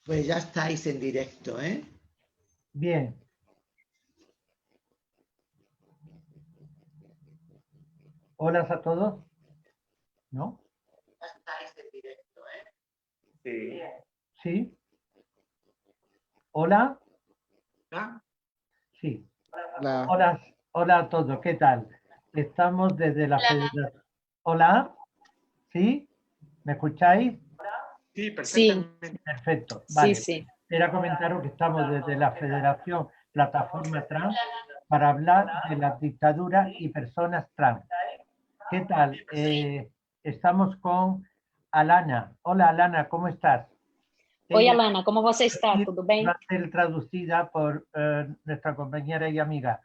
Pues ya estáis en directo, ¿eh? Bien. Hola a todos. ¿No? Ya estáis en directo, ¿eh? Sí. ¿Sí? ¿Hola? ¿Ah? Sí. Hola. Hola a todos. ¿Qué tal? Estamos desde la Federación. ¿Hola? ¿Sí? ¿Me escucháis? Sí, perfectamente. Perfecto. Sí, Vale. sí. Era comentaros que estamos desde la Federación Plataforma Trans para hablar de las dictaduras y personas trans. ¿Qué tal? Estamos con Alana. Hola, Alana, ¿cómo estás? Oi, Ella Alana, como você está? Tudo bem? va a ser traducida por nuestra compañera y amiga.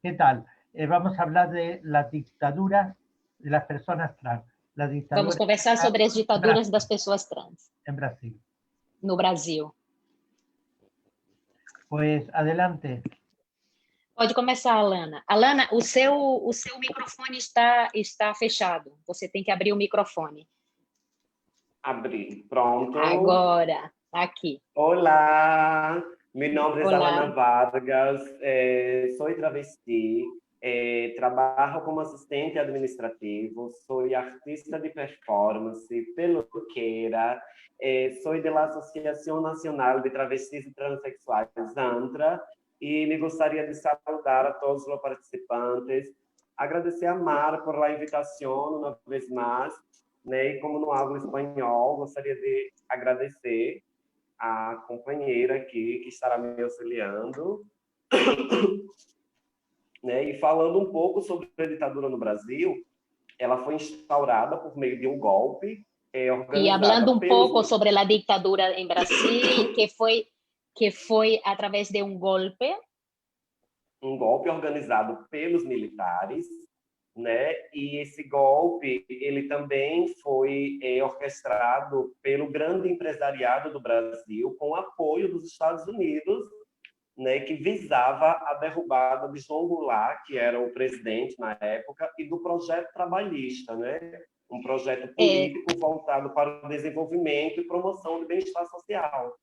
¿Qué tal? Vamos a hablar de las dictaduras de las personas trans. La Vamos dictadura conversar sobre as ditaduras das pessoas trans en Brasil. no Brasil. Pues adelante. Pode começar, Alana. Alana, o seu microfone está fechado. Você tem que abrir o microfone. Abrir. Pronto. Agora, aqui. Olá, meu nome é Olá. Alana Vargas, sou travesti, trabalho como assistente administrativo, sou artista de performance, peluqueira, sou da Associação Nacional de Travestis e Transsexuais, ANTRA, e me gostaria de saudar a todos os participantes, agradecer a Mar por a invitação uma vez mais, né? E como não hablo espanhol, gostaria de agradecer a companheira aqui que estará me auxiliando, né? E falando um pouco sobre a ditadura no Brasil, ela foi instaurada por meio de um golpe E organizado falando pelos... pouco sobre a ditadura em Brasil, que foi através de golpe. Um golpe organizado pelos militares, né? E esse golpe ele também foi orquestrado pelo grande empresariado do Brasil com apoio dos Estados Unidos, né? Que visava a derrubada de João Goulart, que era o presidente na época, e do projeto trabalhista, né? Um projeto político voltado para o desenvolvimento e promoção do bem-estar social.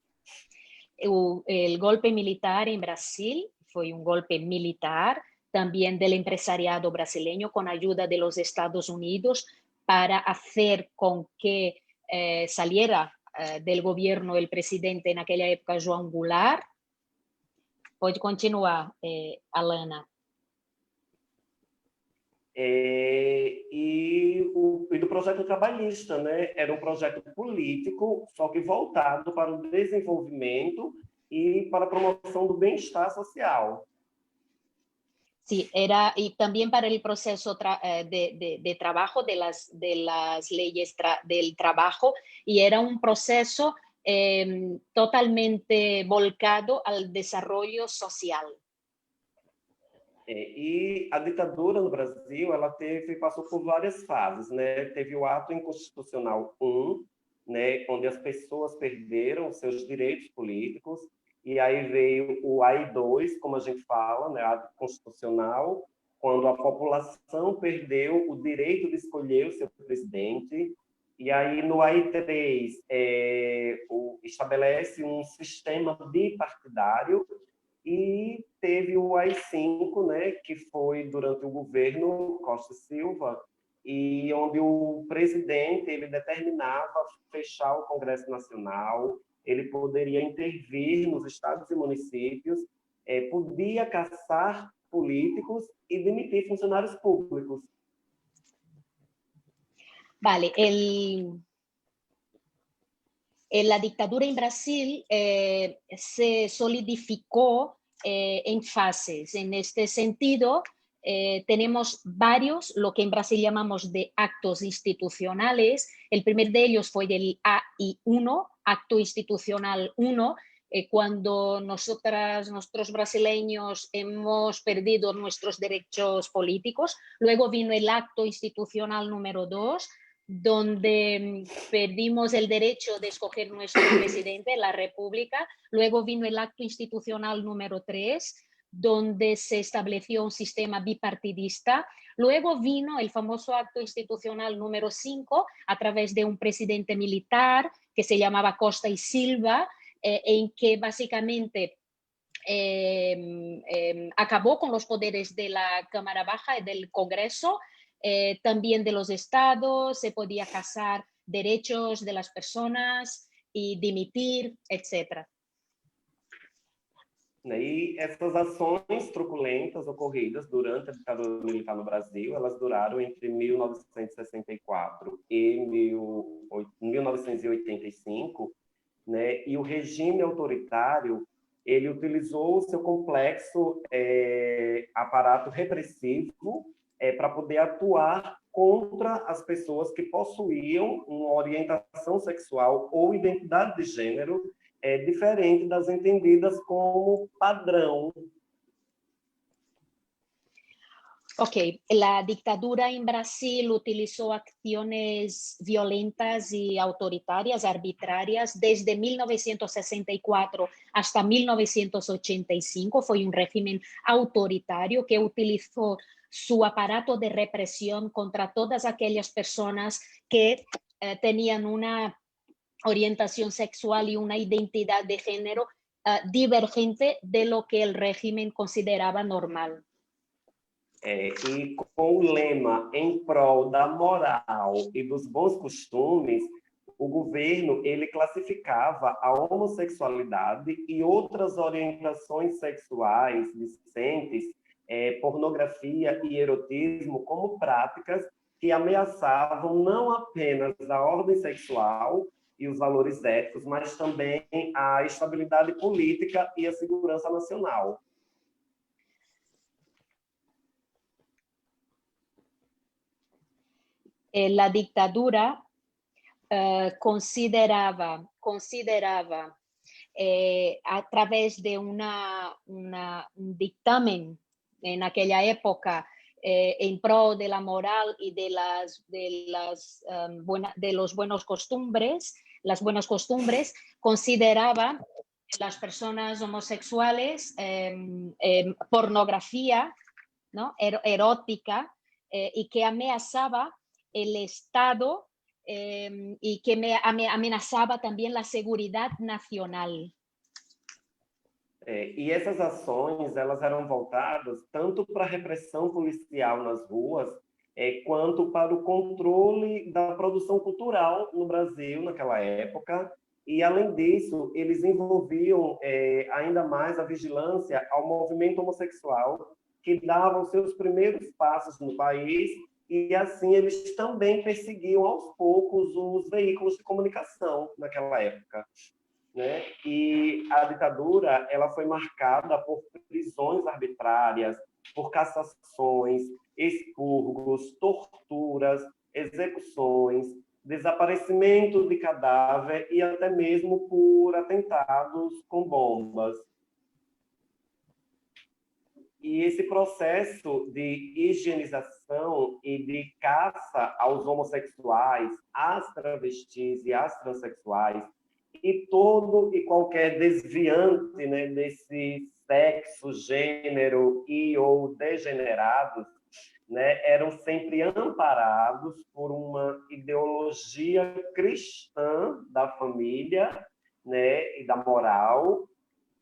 O golpe militar em Brasil foi golpe militar também do empresariado brasileño com a ajuda de los Estados Unidos para fazer com que saliera del governo el presidente naquela época, João Goulart. Pode continuar, Alana. E do projeto trabalhista, né? Era um projeto político, só que voltado para o desenvolvimento e para a promoção do bem-estar social. Sí, era, y también para el proceso de trabajo de las leyes del trabajo, y era un proceso totalmente volcado al desarrollo social. E a ditadura no Brasil, ela passou por várias fases, né? Teve o ato inconstitucional 1, né? Onde as pessoas perderam seus direitos políticos, e aí veio o AI-2, como a gente fala, né? Ato constitucional, quando a população perdeu o direito de escolher o seu presidente, e aí no AI-3 estabelece um sistema bipartidário. E teve o AI-5, né, que foi durante o governo Costa Silva, e onde o presidente ele determinava fechar o Congresso Nacional, ele poderia intervir nos estados e municípios, podia caçar políticos e demitir funcionários públicos. Vale, la dictadura en Brasil se solidificó en fases. En este sentido, tenemos varios, lo que en Brasil llamamos de actos institucionales. El primer de ellos fue el AI-1, Acto Institucional 1, cuando nosotros brasileños hemos perdido nuestros derechos políticos. Luego vino el Acto Institucional número 2, donde perdimos el derecho de escoger nuestro presidente, la República. Luego vino el acto institucional número 3, donde se estableció un sistema bipartidista. Luego vino el famoso acto institucional número 5, a través de un presidente militar que se llamaba Costa y Silva, en que básicamente acabó con los poderes de la Cámara Baja y del Congreso, también de los estados, se podía casar derechos de las personas y dimitir, etc. E essas ações truculentas ocorridas durante a ditadura militar no Brasil, elas duraram entre 1964 e 1985, né? E o regime autoritário, ele utilizou o seu complexo aparato repressivo para poder atuar contra as pessoas que possuíam uma orientação sexual ou identidade de gênero diferente das entendidas como padrão. Ok, la dictadura en Brasil utilizó acciones violentas y autoritarias, arbitrarias, desde 1964 hasta 1985. Fue un régimen autoritario que utilizó su aparato de represión contra todas aquellas personas que tenían una orientación sexual y una identidad de género divergente de lo que el régimen consideraba normal. E com o lema em prol da moral e dos bons costumes, o governo ele classificava a homossexualidade e outras orientações sexuais dissidentes, pornografia e erotismo como práticas que ameaçavam não apenas a ordem sexual e os valores éticos, mas também a estabilidade política e a segurança nacional. La dictadura consideraba a través de un dictamen en aquella época en pro de la moral y de los buenos costumbres, las buenas costumbres, consideraba las personas homosexuales pornografía, ¿no? erótica, y que amenazaba el Estado y que amenazaba también la seguridad nacional. E essas ações elas eram voltadas tanto para a repressão policial nas ruas, quanto para o controle da produção cultural no Brasil naquela época. E, além disso, eles envolviam ainda mais a vigilância ao movimento homossexual, que dava os seus primeiros passos no país, e assim eles também perseguiam aos poucos os veículos de comunicação naquela época, né? E a ditadura ela foi marcada por prisões arbitrárias, por cassações, expurgos, torturas, execuções, desaparecimento de cadáver e até mesmo por atentados com bombas. E esse processo de higienização e de caça aos homossexuais, às travestis e às transexuais, e todo e qualquer desviante, né, desse sexo, gênero e ou degenerados, né, eram sempre amparados por uma ideologia cristã da família, né, e da moral.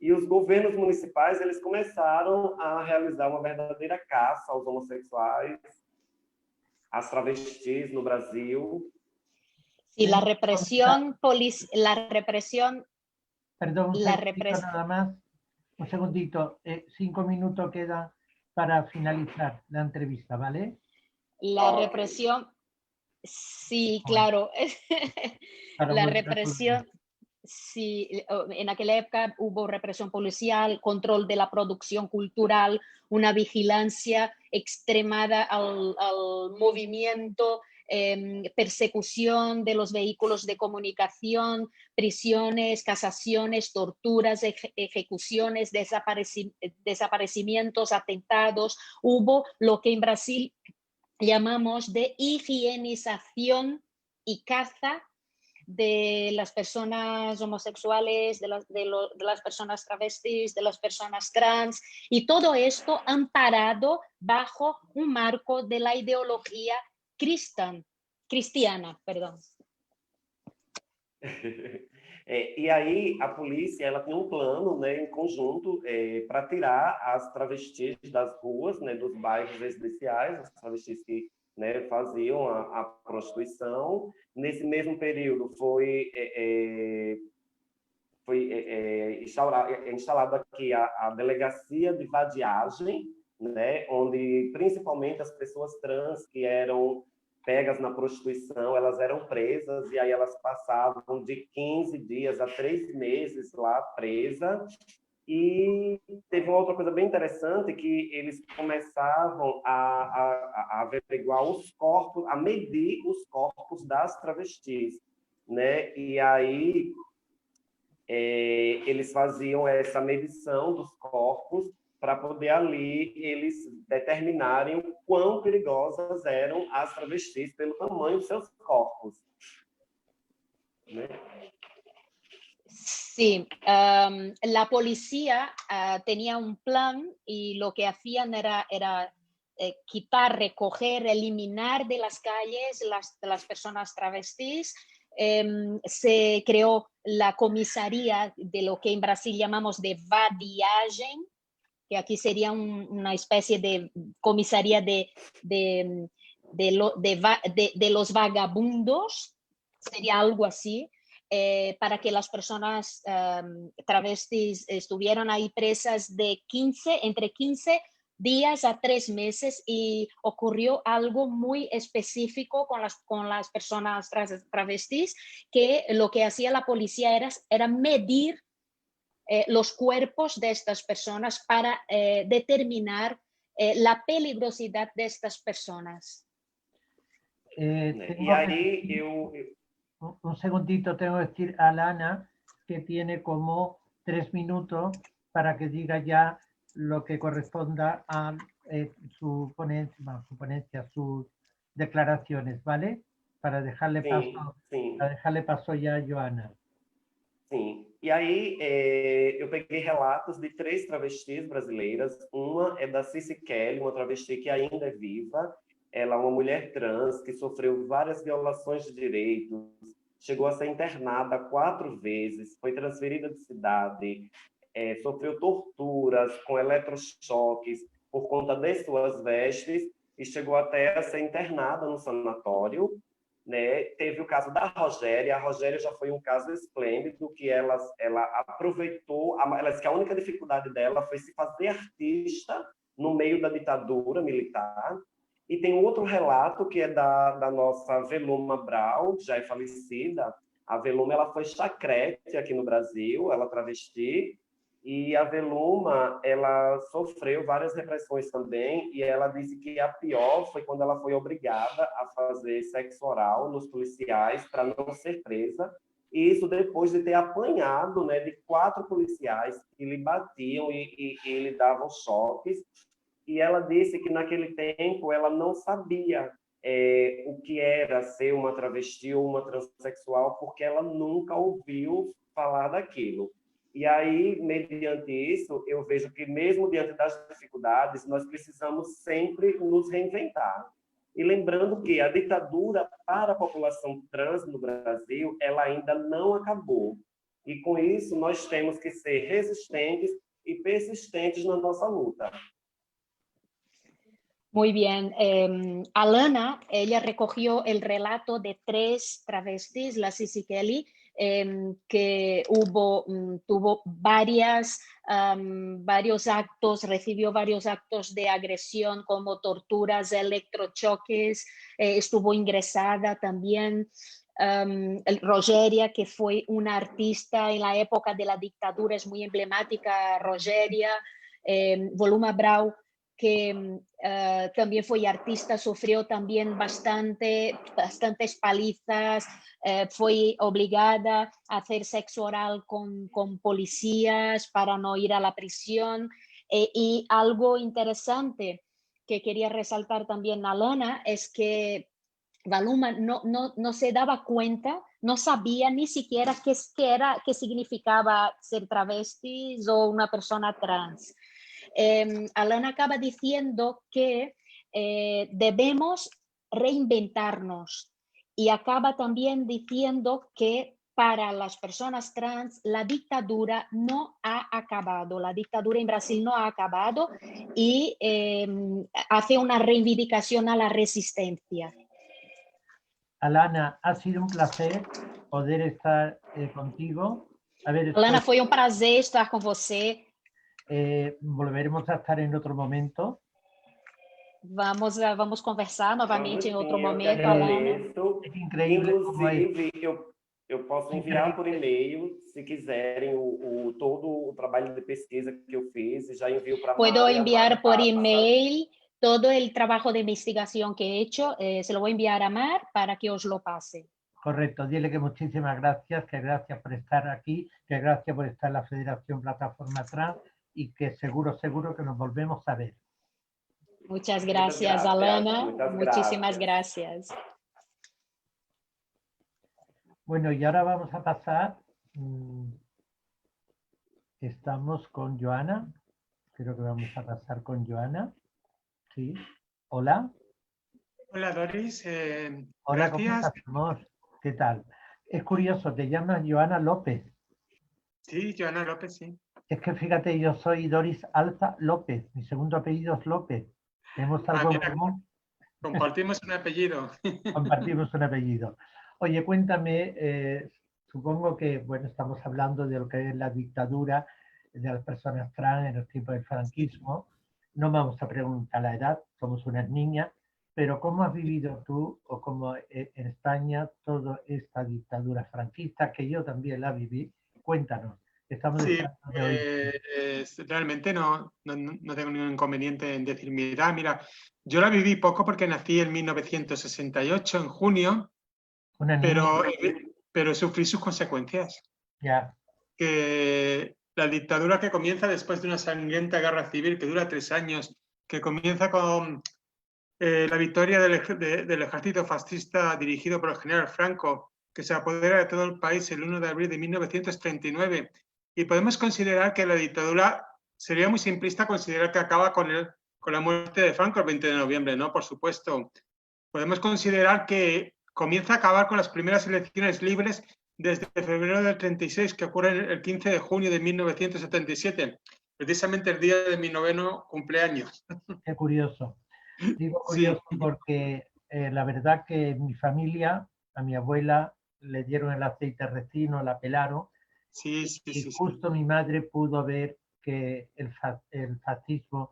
E os governos municipais eles começaram a realizar uma verdadeira caça aos homossexuais, às travestis no Brasil. Y la represión, Perdón, nada más, un segundito, 5 minutos quedan para finalizar la entrevista, ¿vale? La represión, sí, claro. La represión, sí, en aquella época hubo represión policial, control de la producción cultural, una vigilancia extremada al movimiento, persecución de los vehículos de comunicación, prisiones, casaciones, torturas, ejecuciones, desaparecimientos, atentados. Hubo lo que en Brasil llamamos de higienización y caza de las personas homosexuales, de las personas travestis, de las personas trans, y todo esto amparado bajo un marco de la ideología cristiana, perdón. E aí a polícia ela tinha um plano, né, em conjunto para tirar as travestis das ruas, né, dos bairros residenciais, as travestis que, né, faziam a prostituição. Nesse mesmo período foi instalado aqui a delegacia de vadiagem, né, onde principalmente as pessoas trans que eram pegas na prostituição, elas eram presas, e aí elas passavam de 15 dias a 3 meses lá presa. E teve uma outra coisa bem interessante, que eles começavam a averiguar os corpos, a medir os corpos das travestis, né? E aí eles faziam essa medição dos corpos para poder ali eles determinarem o quão perigosas eram as travestis pelo tamanho dos seus corpos. ¿No? Sí, la policía tenía un plan y lo que hacían era quitar, recoger, eliminar de las calles las personas travestis. Se creó la comisaría de lo que en Brasil llamamos de vadiagem, que aquí sería una especie de comisaría de los vagabundos, sería algo así, para que las personas travestis estuvieran ahí presas de entre 15 días a 3 meses, y ocurrió algo muy específico con las personas travestis, que lo que hacía la policía era medir los cuerpos de estas personas para determinar la peligrosidad de estas personas. Y ahí un segundito, tengo que decir a Lana que tiene como 3 minutos para que diga ya lo que corresponda a su ponencia, sus declaraciones, ¿vale? Para dejarle paso ya a Joana. Sim, e aí eu peguei relatos de 3 travestis brasileiras. Uma é da Cici Kelly, uma travesti que ainda é viva. Ela é uma mulher trans que sofreu várias violações de direitos, chegou a ser internada 4 vezes, foi transferida de cidade, sofreu torturas com eletrochoques por conta das suas vestes e chegou até a ser internada no sanatório. Né? Teve o caso da Rogéria. A Rogéria já foi um caso esplêndido, que ela aproveitou, ela disse que a única dificuldade dela foi se fazer artista no meio da ditadura militar. E tem outro relato que é da nossa Veluma Brau, que já é falecida. A Veluma ela foi chacrete aqui no Brasil, ela travesti, e a Veluma ela sofreu várias repressões também, e ela disse que a pior foi quando ela foi obrigada a fazer sexo oral nos policiais para não ser presa, e isso depois de ter apanhado, né, de 4 policiais que lhe batiam e lhe davam choques. E ela disse que naquele tempo ela não sabia o que era ser uma travesti ou uma transexual, porque ela nunca ouviu falar daquilo. E aí, mediante isso, eu vejo que mesmo diante das dificuldades, nós precisamos sempre nos reinventar. E lembrando que a ditadura para a população trans no Brasil, ela ainda não acabou. E com isso, nós temos que ser resistentes e persistentes na nossa luta. Muy bien. Alana, ella recogió el relato de 3 travestis, la Cici Kelly, que tuvo varios actos, recibió varios actos de agresión como torturas, electrochoques, estuvo ingresada también. Rogeria, que fue una artista en la época de la dictadura, es muy emblemática, Rogeria. Veluma Brau, que también fue artista, sufrió también bastantes palizas, fue obligada a hacer sexo oral con policías para no ir a la prisión. Y algo interesante que quería resaltar también a Lana es que Veluma no se daba cuenta, no sabía ni siquiera qué significaba ser travesti o una persona trans. Alana acaba diciendo que debemos reinventarnos, y acaba también diciendo que para las personas trans, la dictadura no ha acabado. La dictadura en Brasil no ha acabado y hace una reivindicación a la resistencia. Alana, ha sido un placer poder estar contigo. A ver, Alana, foi um prazer estar com você. Volveremos a estar en otro momento. Vamos conversar novamente em outro Sim, momento, eu Alana. É increíble como é. Inclusive, eu posso enviar por e-mail, se quiserem, todo o trabalho de pesquisa que eu fiz e já envio para a Puedo enviar por email todo el trabajo de investigación que he hecho. Se lo voy a enviar a Mar para que os lo pase. Correcto, dile que muchísimas gracias, que gracias por estar aquí, que gracias por estar en la Federación Plataforma Trans y que seguro que nos volvemos a ver. Muchas gracias, Alana. Muchísimas gracias. Bueno, y ahora vamos a pasar. Estamos con Joana. Creo que vamos a pasar con Joana. Sí. Hola. Hola, Doris. Hola, Gracias. ¿cómo estás? ¿Qué tal? Es curioso, te llamas Joana López. Sí, Joana López, sí. Es que fíjate, yo soy Doris Alza López. Mi segundo apellido es López. ¿Tenemos algo en común? Compartimos un apellido. Compartimos un apellido. Oye, cuéntame, supongo que, bueno, estamos hablando de lo que es la dictadura de las personas trans en los tiempos del franquismo. No vamos a preguntar la edad, somos unas niñas, pero ¿cómo has vivido tú, o cómo en España, toda esta dictadura franquista, que yo también la viví? Cuéntanos. Estamos Sí, realmente no tengo ningún inconveniente en decir mi edad. Mira, yo la viví poco porque nací en 1968, en junio, pero sufrí sus consecuencias. Ya. Que la dictadura que comienza después de una sangrienta guerra civil que dura 3 años, que comienza con la victoria del ejército fascista dirigido por el general Franco, que se apodera de todo el país el 1 de abril de 1939. Y podemos considerar que la dictadura, sería muy simplista considerar que acaba con la muerte de Franco el 20 de noviembre, ¿no? Por supuesto. Podemos considerar que comienza a acabar con las primeras elecciones libres desde febrero del 36, que ocurre el 15 de junio de 1977, precisamente el día de mi 9º cumpleaños. Qué curioso. Digo curioso porque la verdad que mi familia, a mi abuela, le dieron el aceite resino, la pelaron. Sí, y justo mi madre pudo ver que el fascismo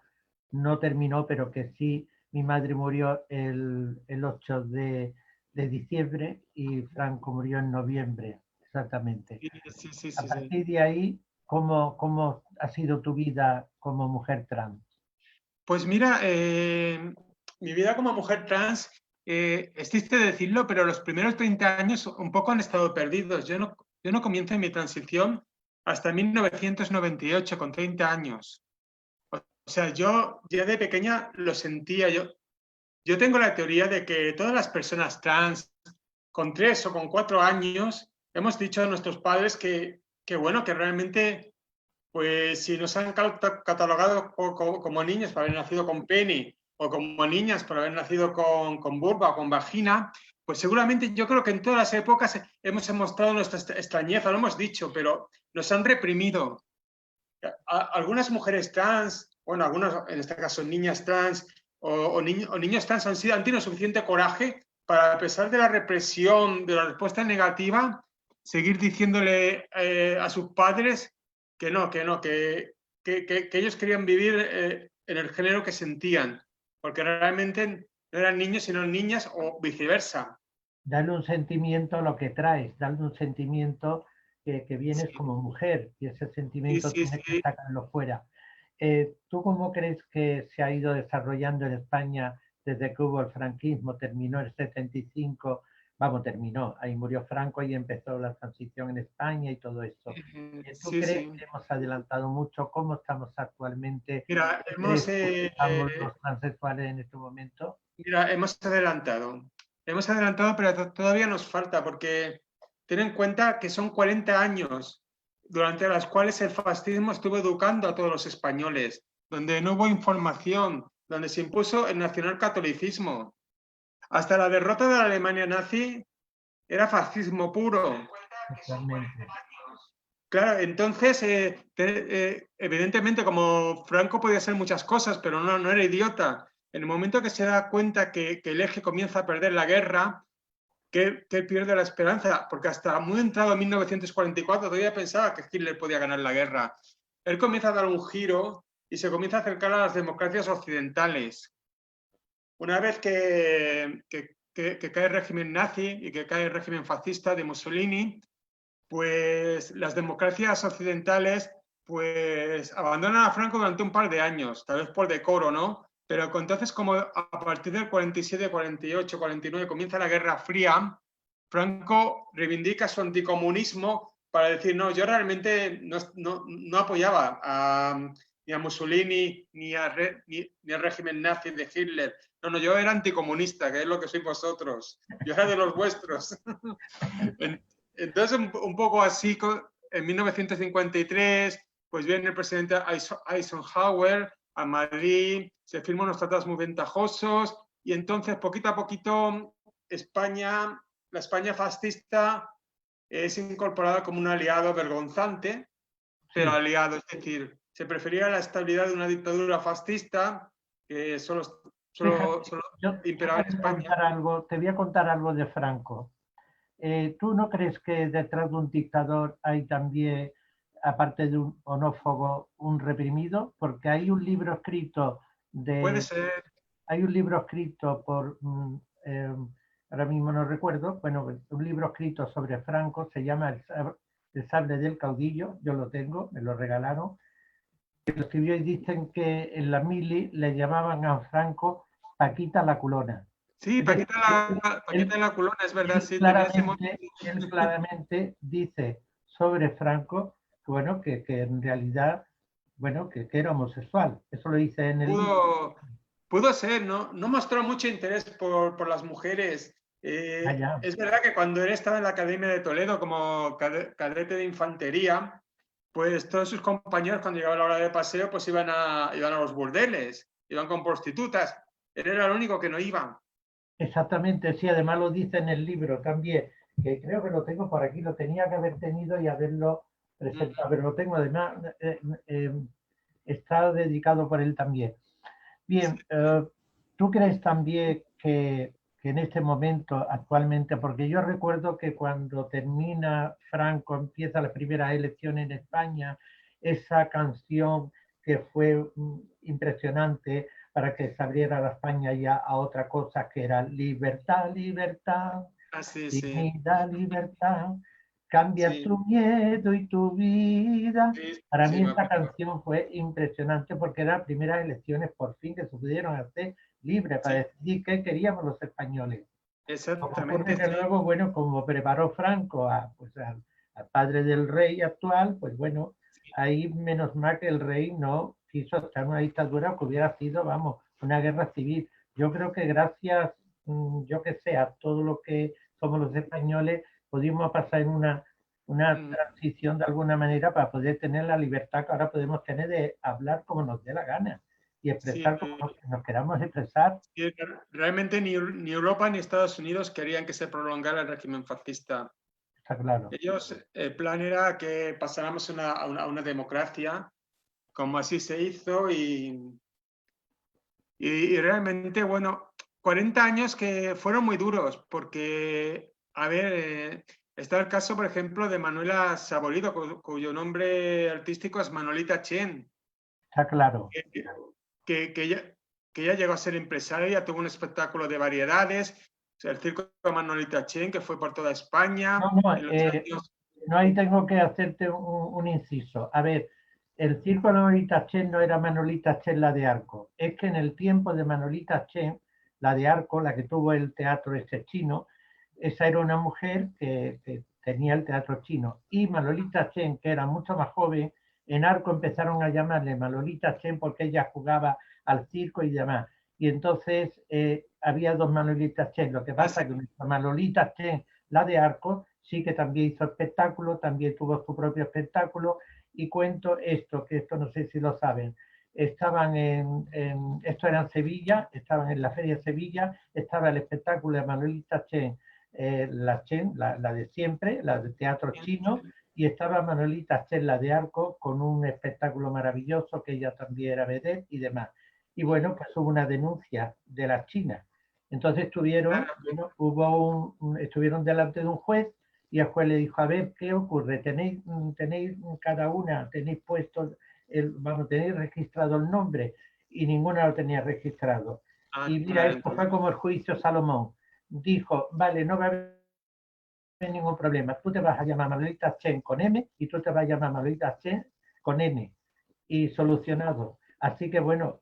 no terminó, pero que sí, mi madre murió el 8 de diciembre y Franco murió en noviembre, exactamente. A partir de ahí, ¿cómo ha sido tu vida como mujer trans? Pues mira, mi vida como mujer trans, es triste decirlo, pero los primeros 30 años un poco han estado perdidos. Yo no comienzo mi transición hasta 1998, con 30 años. O sea, yo ya de pequeña lo sentía. Yo tengo la teoría de que todas las personas trans con 3 o con 4 años hemos dicho a nuestros padres que bueno, que realmente, pues si nos han catalogado como niños por haber nacido con pene o como niñas por haber nacido con vulva o con vagina, pues seguramente yo creo que en todas las épocas hemos mostrado nuestra extrañeza, lo hemos dicho, pero nos han reprimido. Algunas mujeres trans, bueno, algunas, en este caso niñas trans o niños trans han tenido suficiente coraje para, a pesar de la represión, de la respuesta negativa, seguir diciéndole a sus padres que ellos querían vivir en el género que sentían, porque realmente no eran niños sino niñas o viceversa. Darle un sentimiento a lo que traes, darle un sentimiento que vienes como mujer, y ese sentimiento tienes que sacarlo fuera. ¿Tú cómo crees que se ha ido desarrollando en España desde que hubo el franquismo? Terminó el 75, terminó, ahí murió Franco y empezó la transición en España y todo eso. ¿Tú crees que hemos adelantado mucho? ¿Cómo estamos actualmente? Mira, ¿Estamos los transexuales en este momento? Mira, hemos adelantado, pero todavía nos falta, porque ten en cuenta que son 40 años durante los cuales el fascismo estuvo educando a todos los españoles, donde no hubo información, donde se impuso el nacionalcatolicismo. Hasta la derrota de la Alemania nazi era fascismo puro. Totalmente. Claro, entonces, evidentemente, como Franco podía ser muchas cosas, pero no era idiota. En el momento que se da cuenta que el eje comienza a perder la guerra, que pierde la esperanza, porque hasta muy entrado en 1944 todavía pensaba que Hitler podía ganar la guerra. Él comienza a dar un giro y se comienza a acercar a las democracias occidentales. Una vez que cae el régimen nazi y que cae el régimen fascista de Mussolini, pues las democracias occidentales pues abandonan a Franco durante un par de años, tal vez por decoro, ¿no? Pero entonces, como a partir del 47, 48, 49 comienza la Guerra Fría, Franco reivindica su anticomunismo para decir, no, yo realmente no apoyaba ni a Mussolini ni al régimen nazi de Hitler. No, yo era anticomunista, que es lo que sois vosotros. Yo era de los vuestros. Entonces, un poco así, en 1953, pues viene el presidente Eisenhower a Madrid, se firman unos tratados muy ventajosos y entonces, poquito a poquito, la España fascista es incorporada como un aliado vergonzante, pero aliado, es decir, se prefería la estabilidad de una dictadura fascista que solo imperaba en España. Te voy a contar algo de Franco. ¿Tú no crees que detrás de un dictador hay también, aparte de un onófobo, un reprimido? Porque hay un libro escrito Puede ser. Hay un libro escrito por, ahora mismo no recuerdo, bueno, un libro escrito sobre Franco, se llama El sable del caudillo, yo lo tengo, me lo regalaron, que lo escribió y dicen que en la mili le llamaban a Franco Paquita la culona. Sí, Paquita la culona, es verdad. Él claramente dice sobre Franco, bueno, que en realidad, bueno, que era homosexual. Eso lo dice en el libro. Pudo ser, ¿no? No mostró mucho interés por las mujeres. Es verdad que cuando él estaba en la Academia de Toledo como cadete de infantería, pues todos sus compañeros cuando llegaba la hora de paseo pues iban a los burdeles, iban con prostitutas. Él era el único que no iba. Exactamente, sí, además lo dice en el libro también, que creo que lo tengo por aquí, lo tenía que haber tenido y haberlo presentado, pero lo tengo además, está dedicado por él también. Bien, ¿tú crees también que en este momento, actualmente, porque yo recuerdo que cuando termina Franco, empieza las primeras elecciones en España, esa canción que fue impresionante para que se abriera la España ya a otra cosa que era libertad, libertad, dignidad, libertad, cambia tu miedo y tu vida. Para mí esta canción fue impresionante porque eran las primeras elecciones por fin que se pudieron hacer libres para decidir qué queríamos los españoles. Exactamente. Que luego, bueno, como preparó Franco al padre del rey actual, pues bueno, ahí menos mal que el rey no quiso estar en una dictadura que hubiera sido, vamos, una guerra civil. Yo creo que gracias, yo que sé, a todo lo que somos los españoles, pudimos pasar en una transición de alguna manera para poder tener la libertad que ahora podemos tener de hablar como nos dé la gana y expresar como nos queramos expresar. Sí, realmente ni Europa ni Estados Unidos querían que se prolongara el régimen fascista. Está claro. Ellos, el plan era que pasáramos a una democracia, como así se hizo, y realmente, bueno, 40 años que fueron muy duros, porque, a ver, está el caso, por ejemplo, de Manuela Saborido, cuyo nombre artístico es Manolita Chen. Está claro. Que ella llegó a ser empresaria, tuvo un espectáculo de variedades, el circo de Manolita Chen, que fue por toda España. No, ahí tengo que hacerte un inciso. A ver, el circo de Manolita Chen no era Manolita Chen la de Arco. Es que en el tiempo de Manolita Chen, la de Arco, la que tuvo el teatro ese chino, esa era una mujer que tenía el teatro chino. Y Manolita Chen, que era mucho más joven, en Arco empezaron a llamarle Manolita Chen porque ella jugaba al circo y demás. Y entonces había dos Manolitas Chen. Lo que pasa es que Manolita Chen, la de Arco, sí que también hizo espectáculo, también tuvo su propio espectáculo. Y cuento esto, que esto no sé si lo saben. Estaban esto era en Sevilla, estaban en la Feria de Sevilla, estaba el espectáculo de Manolita Chen la Chen, la de siempre, la de teatro chino, y estaba Manolita Chen, la de arco, con un espectáculo maravilloso, que ella también era vedette y demás. Y bueno, pues hubo una denuncia de la China. Entonces estuvieron delante de un juez, y el juez le dijo, a ver, ¿qué ocurre? Tenéis cada una, tenéis puesto, tenéis registrado el nombre, y ninguna lo tenía registrado. Y mira, esto fue como el juicio Salomón. Dijo, vale, no va a haber ningún problema. Tú te vas a llamar Manolita Chen con M y tú te vas a llamar Manolita Chen con N. Y solucionado. Así que bueno,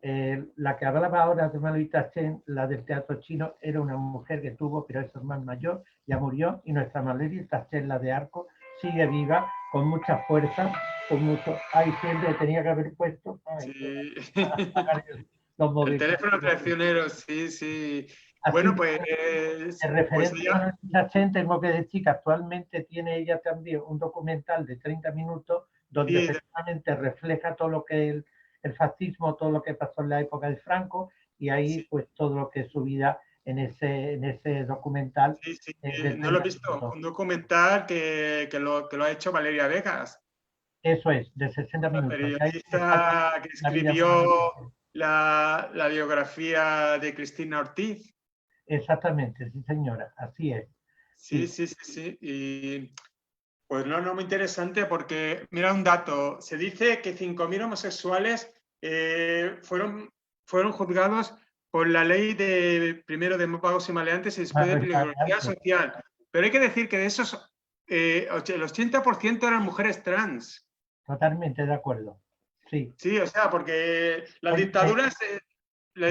la que hablaba ahora de Manolita Chen, la del teatro chino, era una mujer que tuvo, pero eso es más mayor, ya murió, y nuestra Manolita Chen, la de arco, sigue viva, con mucha fuerza, con mucho... Ay, siempre tenía que haber puesto... Ay, sí. El teléfono traicionero, sí, sí. Así bueno, pues... en referencia a Manolita Chen, tengo que decir que actualmente tiene ella también un documental de 30 minutos donde efectivamente refleja todo lo que el fascismo, todo lo que pasó en la época de Franco, y ahí pues todo lo que es su vida en ese documental. Sí, sí, no lo he visto, un documental que lo ha hecho Valeria Vegas. Eso es, de 60 minutos. La periodista que escribió la biografía de Cristina Ortiz. Exactamente, sí señora, así es. Sí, sí, sí, sí. Y pues no, muy interesante, porque mira un dato, se dice que 5.000 homosexuales fueron juzgados por la ley primero de pagos y maleantes y después de peligrosidad social. Pero hay que decir que de esos, el 80% eran mujeres trans. Totalmente de acuerdo, sí. Sí, o sea, porque las dictaduras se lo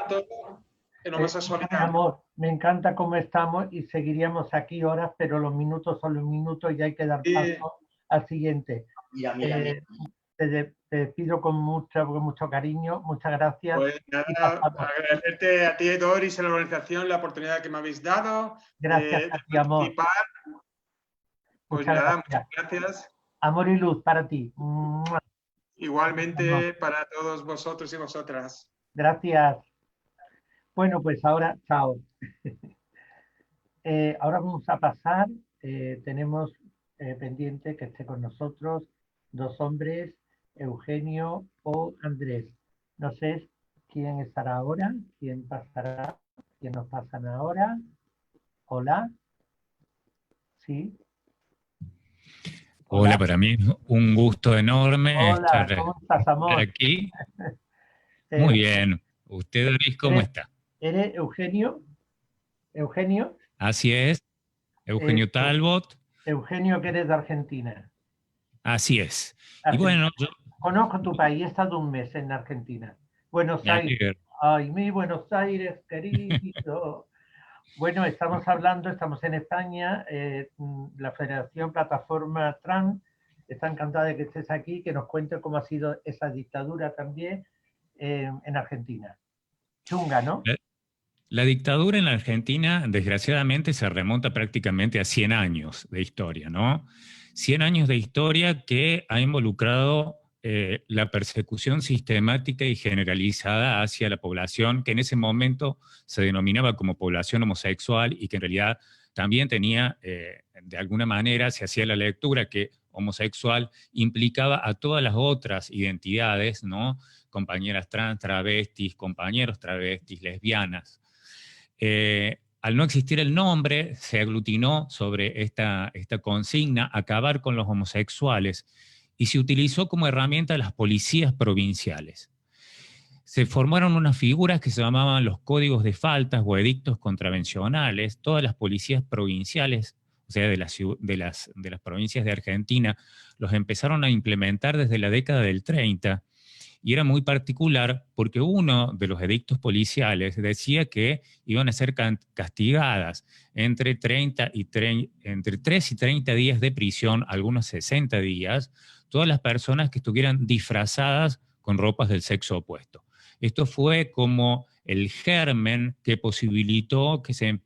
todo en homosexualidad. Amor, me encanta cómo estamos y seguiríamos aquí horas, pero los minutos son los minutos y hay que dar paso al siguiente. Te despido con mucho cariño, muchas gracias. Pues nada, agradecerte a ti, Doris, a la organización, la oportunidad que me habéis dado. Gracias a ti, amor. Pues nada, muchas gracias. Amor y luz para ti. Igualmente para todos vosotros y vosotras. Gracias. Bueno, pues ahora, chao. Ahora vamos a pasar, tenemos pendiente que esté con nosotros 2 hombres, Eugenio o Andrés. No sé quién estará ahora, quién pasará, quién nos pasan ahora. Hola. Sí. Hola, para mí un gusto enorme ¿cómo estás, amor? estar aquí. Muy bien. ¿Usted, Doris, cómo está? ¿Eres Eugenio? ¿Eugenio? Así es. Eugenio Talbot. Eugenio, que eres de Argentina. Así es. Argentina. Y bueno, yo... Conozco tu país, he estado un mes en Argentina. Buenos Aires. Ay, mi Buenos Aires, querido. Bueno, estamos en España, la Federación Plataforma Trans está encantada de que estés aquí, que nos cuentes cómo ha sido esa dictadura también en Argentina. Chunga, ¿no? La dictadura en la Argentina, desgraciadamente, se remonta prácticamente a 100 años de historia, ¿no? 100 años de historia que ha involucrado la persecución sistemática y generalizada hacia la población que en ese momento se denominaba como población homosexual y que en realidad también tenía, de alguna manera, se hacía la lectura que homosexual implicaba a todas las otras identidades, ¿no? Compañeras trans, travestis, compañeros travestis, lesbianas. Al no existir el nombre, se aglutinó sobre esta consigna, acabar con los homosexuales, y se utilizó como herramienta las policías provinciales. Se formaron unas figuras que se llamaban los códigos de faltas o edictos contravencionales. Todas las policías provinciales, o sea, de las provincias de Argentina, los empezaron a implementar desde la década del 30, y era muy particular porque uno de los edictos policiales decía que iban a ser castigadas entre 3 y 30 días de prisión, algunos 60 días, todas las personas que estuvieran disfrazadas con ropas del sexo opuesto. Esto fue como el germen que posibilitó que se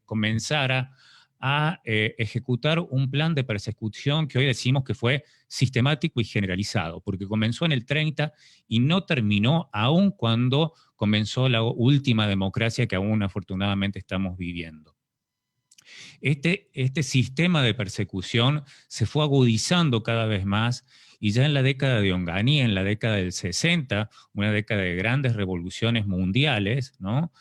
comenzara a ejecutar un plan de persecución que hoy decimos que fue sistemático y generalizado, porque comenzó en el 30 y no terminó aún cuando comenzó la última democracia que aún afortunadamente estamos viviendo. Este sistema de persecución se fue agudizando cada vez más y ya en la década de Onganía, en la década del 60, una década de grandes revoluciones mundiales, ¿no?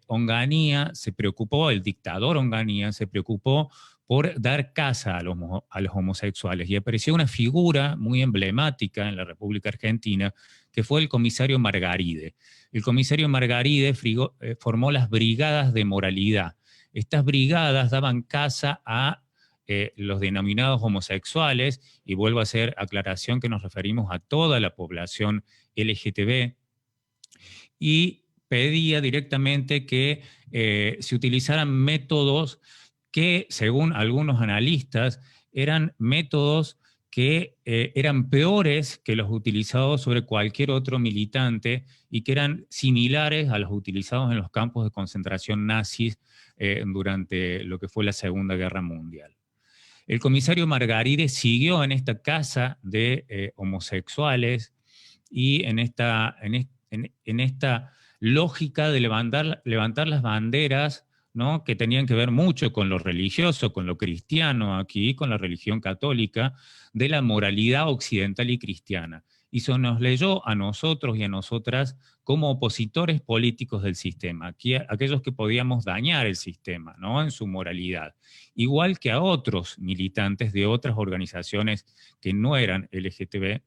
Onganía se preocupó, el dictador Onganía se preocupó por dar casa a los homosexuales y apareció una figura muy emblemática en la República Argentina que fue el comisario Margaride. El comisario Margaride formó las brigadas de moralidad. Estas brigadas daban casa a los denominados homosexuales, y vuelvo a hacer aclaración que nos referimos a toda la población LGTB, y pedía directamente que se utilizaran métodos que, según algunos analistas, eran métodos que eran peores que los utilizados sobre cualquier otro militante y que eran similares a los utilizados en los campos de concentración nazis durante lo que fue la Segunda Guerra Mundial. El comisario Margaride siguió en esta casa de homosexuales y en esta lógica de levantar las banderas, ¿no?, que tenían que ver mucho con lo religioso, con lo cristiano aquí, con la religión católica, de la moralidad occidental y cristiana. Y eso nos leyó a nosotros y a nosotras como opositores políticos del sistema, aquellos que podíamos dañar el sistema, ¿no?, en su moralidad, igual que a otros militantes de otras organizaciones que no eran LGTB,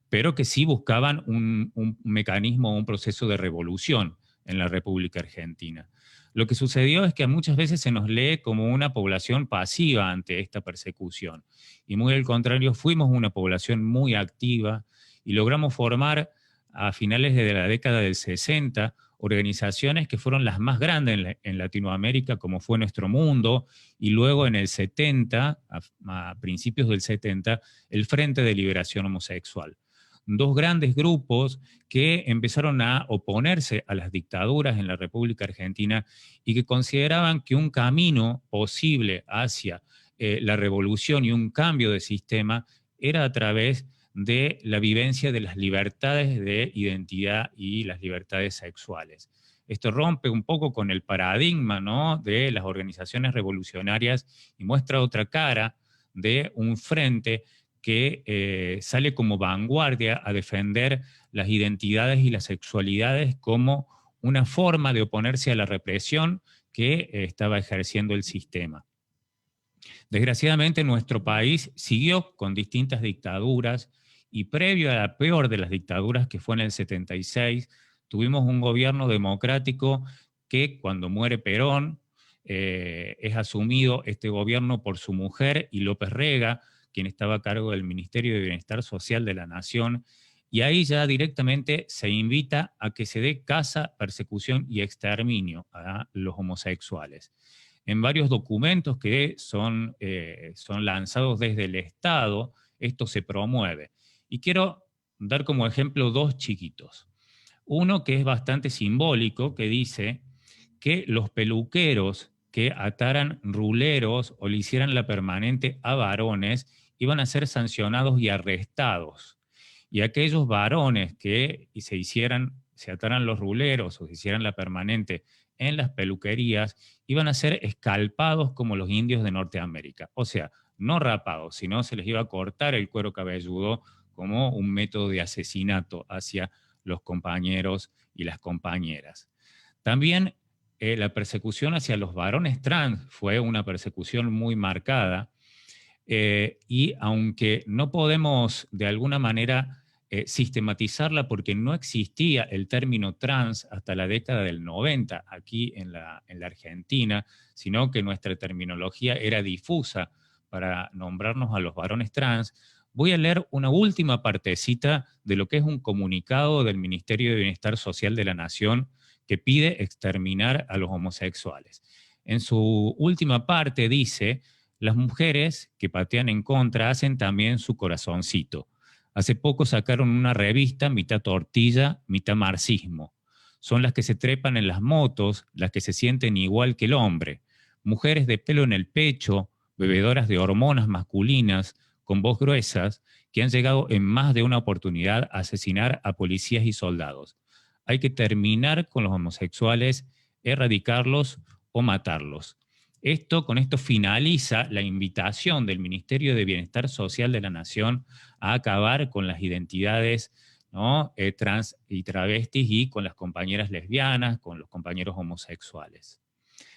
pero que sí buscaban un mecanismo, un proceso de revolución en la República Argentina. Lo que sucedió es que muchas veces se nos lee como una población pasiva ante esta persecución, y muy al contrario, fuimos una población muy activa y logramos formar a finales de la década del 60 organizaciones que fueron las más grandes en Latinoamérica, como fue Nuestro Mundo, y luego en el 70, a principios del 70, el Frente de Liberación Homosexual. Dos grandes grupos que empezaron a oponerse a las dictaduras en la República Argentina y que consideraban que un camino posible hacia la revolución y un cambio de sistema era a través de la vivencia de las libertades de identidad y las libertades sexuales. Esto rompe un poco con el paradigma, ¿no?, de las organizaciones revolucionarias y muestra otra cara de un frente que sale como vanguardia a defender las identidades y las sexualidades como una forma de oponerse a la represión que estaba ejerciendo el sistema. Desgraciadamente, nuestro país siguió con distintas dictaduras y previo a la peor de las dictaduras, que fue en el 76, tuvimos un gobierno democrático que cuando muere Perón es asumido este gobierno por su mujer y López Rega, quien estaba a cargo del Ministerio de Bienestar Social de la Nación, y ahí ya directamente se invita a que se dé caza, persecución y exterminio a los homosexuales. En varios documentos que son lanzados desde el Estado, esto se promueve. Y quiero dar como ejemplo dos chiquitos. Uno que es bastante simbólico, que dice que los peluqueros que ataran ruleros o le hicieran la permanente a varones iban a ser sancionados y arrestados. Y aquellos varones que se ataran los ruleros o se hicieran la permanente en las peluquerías iban a ser escalpados como los indios de Norteamérica. O sea, no rapados, sino se les iba a cortar el cuero cabelludo como un método de asesinato hacia los compañeros y las compañeras. También la persecución hacia los varones trans fue una persecución muy marcada, y aunque no podemos de alguna manera sistematizarla porque no existía el término trans hasta la década del 90 aquí en la Argentina, sino que nuestra terminología era difusa para nombrarnos a los varones trans, voy a leer una última partecita de lo que es un comunicado del Ministerio de Bienestar Social de la Nación que pide exterminar a los homosexuales. En su última parte dice: las mujeres que patean en contra hacen también su corazoncito. Hace poco sacaron una revista, mitad tortilla, mitad marxismo. Son las que se trepan en las motos, las que se sienten igual que el hombre. mujeres de pelo en el pecho, bebedoras de hormonas masculinas, con voz gruesas, que han llegado en más de una oportunidad a asesinar a policías y soldados. Hay que terminar con los homosexuales, erradicarlos o matarlos. Con esto finaliza la invitación del Ministerio de Bienestar Social de la Nación a acabar con las identidades, ¿no?, trans y travestis, y con las compañeras lesbianas, con los compañeros homosexuales.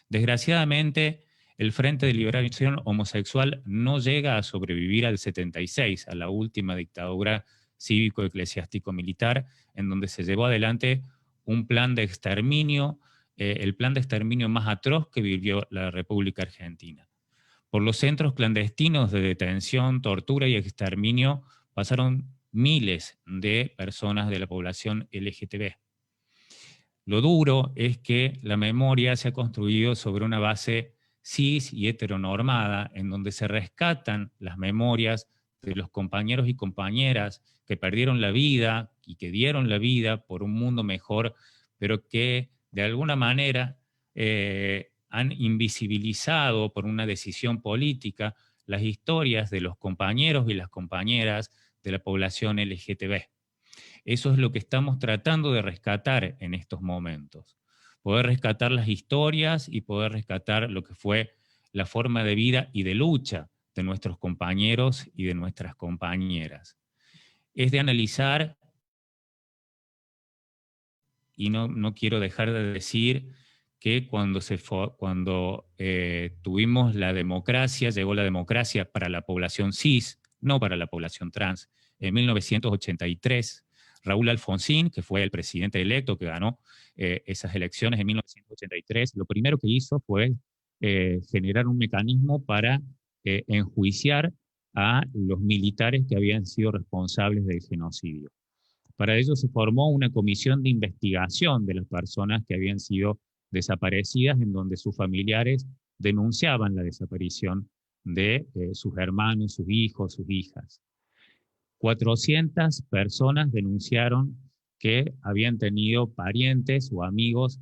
Desgraciadamente, el Frente de Liberación Homosexual no llega a sobrevivir al 76, a la última dictadura cívico-eclesiástico-militar, en donde se llevó adelante un plan de exterminio, el plan de exterminio más atroz que vivió la República Argentina. Por los centros clandestinos de detención, tortura y exterminio pasaron miles de personas de la población LGTB. Lo duro es que la memoria se ha construido sobre una base cis y heteronormada, en donde se rescatan las memorias de los compañeros y compañeras que perdieron la vida y que dieron la vida por un mundo mejor, pero que de alguna manera han invisibilizado por una decisión política las historias de los compañeros y las compañeras de la población LGTB. Eso es lo que estamos tratando de rescatar en estos momentos. Poder rescatar las historias y poder rescatar lo que fue la forma de vida y de lucha de nuestros compañeros y de nuestras compañeras. Es de analizar, y no quiero dejar de decir que cuando tuvimos la democracia, llegó la democracia para la población cis, no para la población trans, en 1983, Raúl Alfonsín, que fue el presidente electo que ganó esas elecciones en 1983, lo primero que hizo fue generar un mecanismo para enjuiciar a los militares que habían sido responsables del genocidio. Para ello se formó una comisión de investigación de las personas que habían sido desaparecidas, en donde sus familiares denunciaban la desaparición de sus hermanos, sus hijos, sus hijas. 400 personas denunciaron que habían tenido parientes o amigos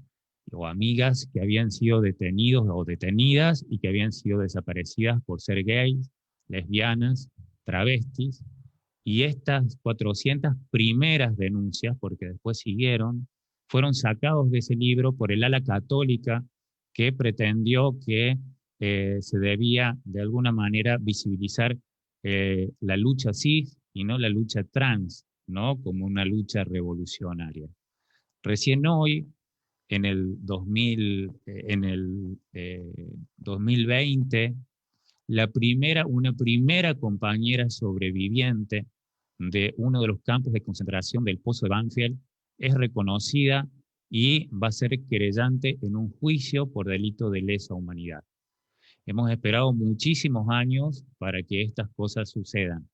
o amigas que habían sido detenidos o detenidas y que habían sido desaparecidas por ser gays, lesbianas, travestis. Y estas 400 primeras denuncias, porque después siguieron, fueron sacados de ese libro por el ala católica que pretendió que se debía de alguna manera visibilizar la lucha cis y no la lucha trans, ¿no?, como una lucha revolucionaria. Recién hoy, en el 2020, una primera compañera sobreviviente de uno de los campos de concentración del Pozo de Banfield es reconocida y va a ser querellante en un juicio por delito de lesa humanidad. Hemos esperado muchísimos años para que estas cosas sucedan,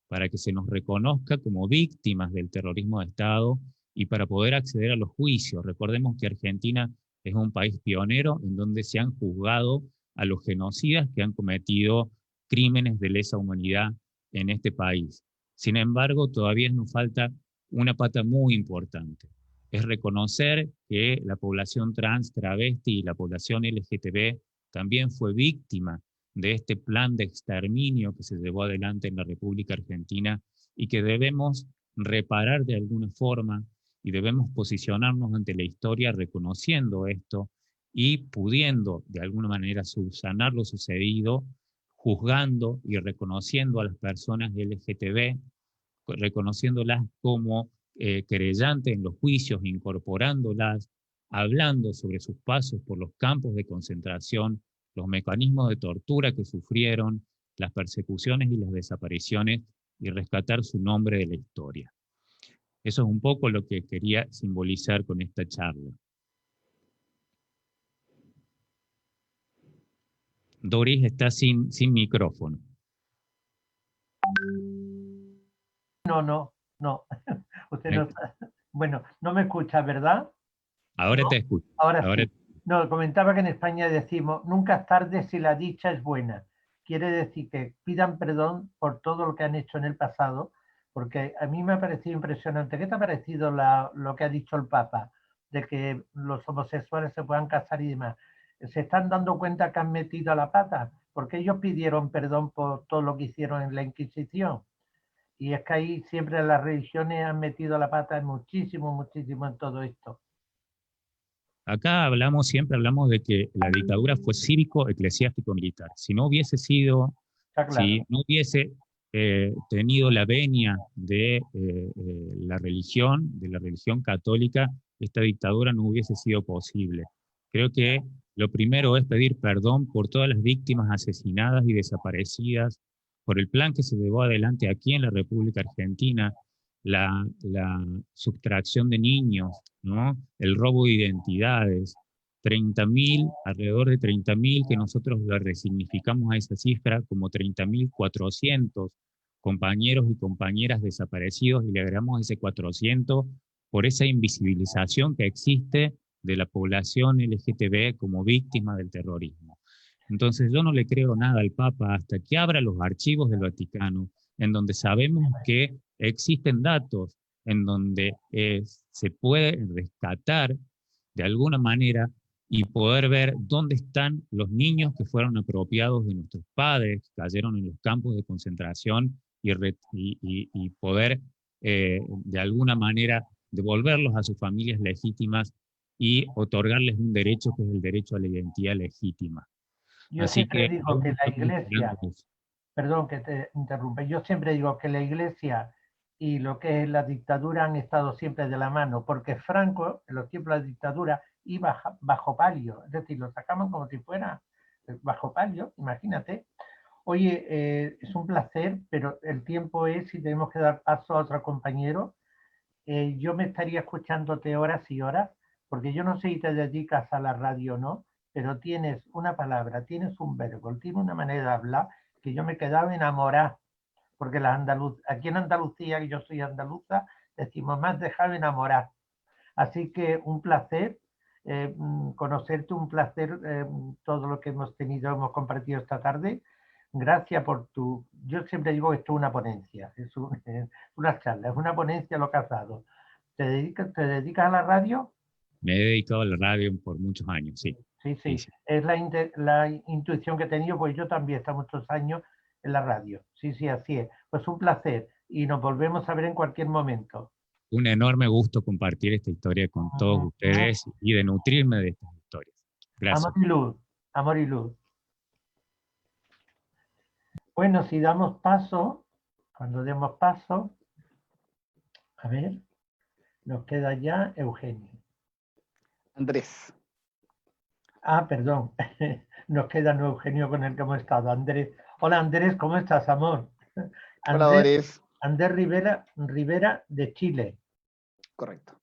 para que se nos reconozca como víctimas del terrorismo de Estado y para poder acceder a los juicios. Recordemos que Argentina es un país pionero en donde se han juzgado a los genocidas que han cometido crímenes de lesa humanidad en este país. Sin embargo, todavía nos falta una pata muy importante. Es reconocer que la población trans, travesti y la población LGTB también fue víctima de este plan de exterminio que se llevó adelante en la República Argentina y que debemos reparar de alguna forma y debemos posicionarnos ante la historia reconociendo esto y pudiendo de alguna manera subsanar lo sucedido, juzgando y reconociendo a las personas LGTB, reconociéndolas como querellantes en los juicios, incorporándolas, hablando sobre sus pasos por los campos de concentración, los mecanismos de tortura que sufrieron, las persecuciones y las desapariciones, y rescatar su nombre de la historia. Eso es un poco lo que quería simbolizar con esta charla. Doris está sin micrófono. No. Usted no está. Bueno, no me escucha, ¿verdad? Ahora ¿No? te escucho. Ahora sí. No, comentaba que en España decimos, nunca es tarde si la dicha es buena. Quiere decir que pidan perdón por todo lo que han hecho en el pasado, porque a mí me ha parecido impresionante. ¿Qué te ha parecido lo que ha dicho el Papa? De que los homosexuales se puedan casar y demás. se están dando cuenta que han metido la pata, porque ellos pidieron perdón por todo lo que hicieron en la Inquisición. Y es que ahí siempre las religiones han metido la pata muchísimo, muchísimo en todo esto. Acá siempre hablamos de que la dictadura fue cívico, eclesiástico, militar. Si no hubiese sido, Claro. si no hubiese tenido la venia de la religión católica, esta dictadura no hubiese sido posible. Creo que lo primero es pedir perdón por todas las víctimas asesinadas y desaparecidas, por el plan que se llevó adelante aquí en la República Argentina, la sustracción de niños, ¿no? El robo de identidades, 30.000, alrededor de 30.000, que nosotros lo resignificamos a esa cifra como 30.400 compañeros y compañeras desaparecidos, y le agregamos ese 400 por esa invisibilización que existe de la población LGTB como víctima del terrorismo. Entonces yo no le creo nada al Papa hasta que abra los archivos del Vaticano, en donde sabemos que existen datos, en donde se puede rescatar de alguna manera y poder ver dónde están los niños que fueron apropiados de nuestros padres, que cayeron en los campos de concentración y poder de alguna manera devolverlos a sus familias legítimas y otorgarles un derecho que es el derecho a la identidad legítima. Yo Así siempre que digo que la Iglesia, perdón que te interrumpa, yo siempre digo que la Iglesia y lo que es la dictadura han estado siempre de la mano, porque Franco, en los tiempos de la dictadura, iba bajo palio, es decir, lo sacaban como si fuera bajo palio, imagínate. Oye, es un placer, pero el tiempo es y tenemos que dar paso a otro compañero. Yo me estaría escuchándote horas y horas, porque yo no sé si te dedicas a la radio o no, pero tienes una palabra, tienes un verbo, tienes una manera de hablar que yo me quedaba enamorada, porque aquí en Andalucía, que yo soy andaluza, decimos más dejado enamorar. Así que un placer conocerte, un placer todo lo que hemos hemos compartido esta tarde. Gracias por yo siempre digo que esto es una ponencia, es una charla, es una ponencia lo que has dado. ¿Te dedicas a la radio? Me he dedicado a la radio por muchos años, sí. Sí, sí. Sí. Es la intuición que he tenido, pues yo también he estado muchos años en la radio. Sí, sí, así es. Pues un placer y nos volvemos a ver en cualquier momento. Un enorme gusto compartir esta historia con todos ustedes y de nutrirme de estas historias. Gracias. Amor y luz, amor y luz. Bueno, si damos paso, cuando demos paso, a ver, nos queda ya Eugenio. Andrés. Ah, perdón, nos queda no Eugenio con el que hemos estado, Andrés. Hola Andrés, ¿cómo estás, amor? Hola, Andrés. Andrés Rivera de Chile. Correcto.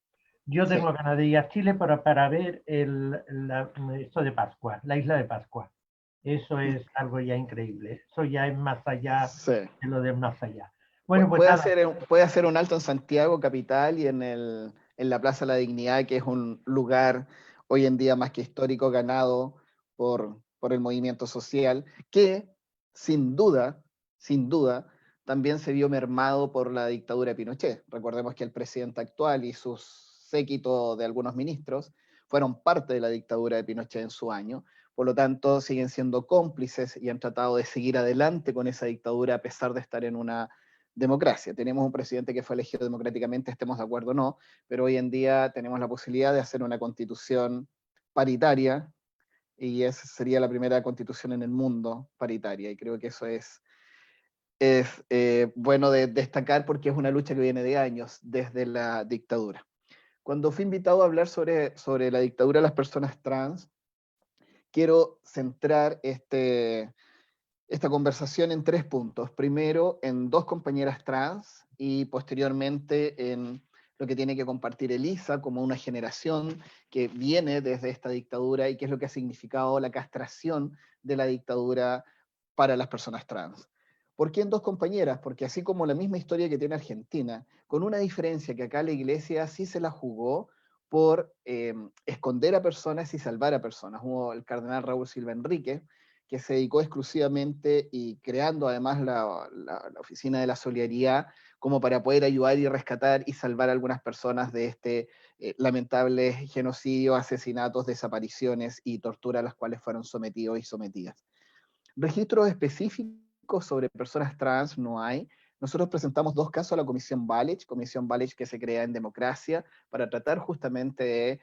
Yo tengo ganas de ir a Chile para ver esto de Pascua, la isla de Pascua. Eso es algo ya increíble. Eso ya es más allá de lo de más allá. Bueno, pues puede hacer un alto en Santiago, capital, y en la Plaza de la Dignidad, que es un lugar hoy en día más que histórico, ganado por el movimiento social, que sin duda, también se vio mermado por la dictadura de Pinochet. Recordemos que el presidente actual y sus séquito de algunos ministros fueron parte de la dictadura de Pinochet en su año, por lo tanto siguen siendo cómplices y han tratado de seguir adelante con esa dictadura a pesar de estar en una democracia. Tenemos un presidente que fue elegido democráticamente, estemos de acuerdo o no, pero hoy en día tenemos la posibilidad de hacer una constitución paritaria, y esa sería la primera constitución en el mundo paritaria, y creo que eso es bueno de destacar porque es una lucha que viene de años, desde la dictadura. Cuando fui invitado a hablar sobre la dictadura de las personas trans, quiero centrar esta conversación en 3 puntos. Primero, en 2 compañeras trans, y posteriormente en lo que tiene que compartir Elisa como una generación que viene desde esta dictadura y qué es lo que ha significado la castración de la dictadura para las personas trans. ¿Por qué en 2 compañeras? Porque así como la misma historia que tiene Argentina, con una diferencia que acá la Iglesia sí se la jugó por esconder a personas y salvar a personas. Hubo el cardenal Raúl Silva Enrique, que se dedicó exclusivamente y creando además la Oficina de la Solidaridad como para poder ayudar y rescatar y salvar a algunas personas de este lamentable genocidio, asesinatos, desapariciones y tortura a las cuales fueron sometidos y sometidas. Registros específicos sobre personas trans no hay. Nosotros presentamos 2 casos a la Comisión Balich que se crea en democracia para tratar justamente de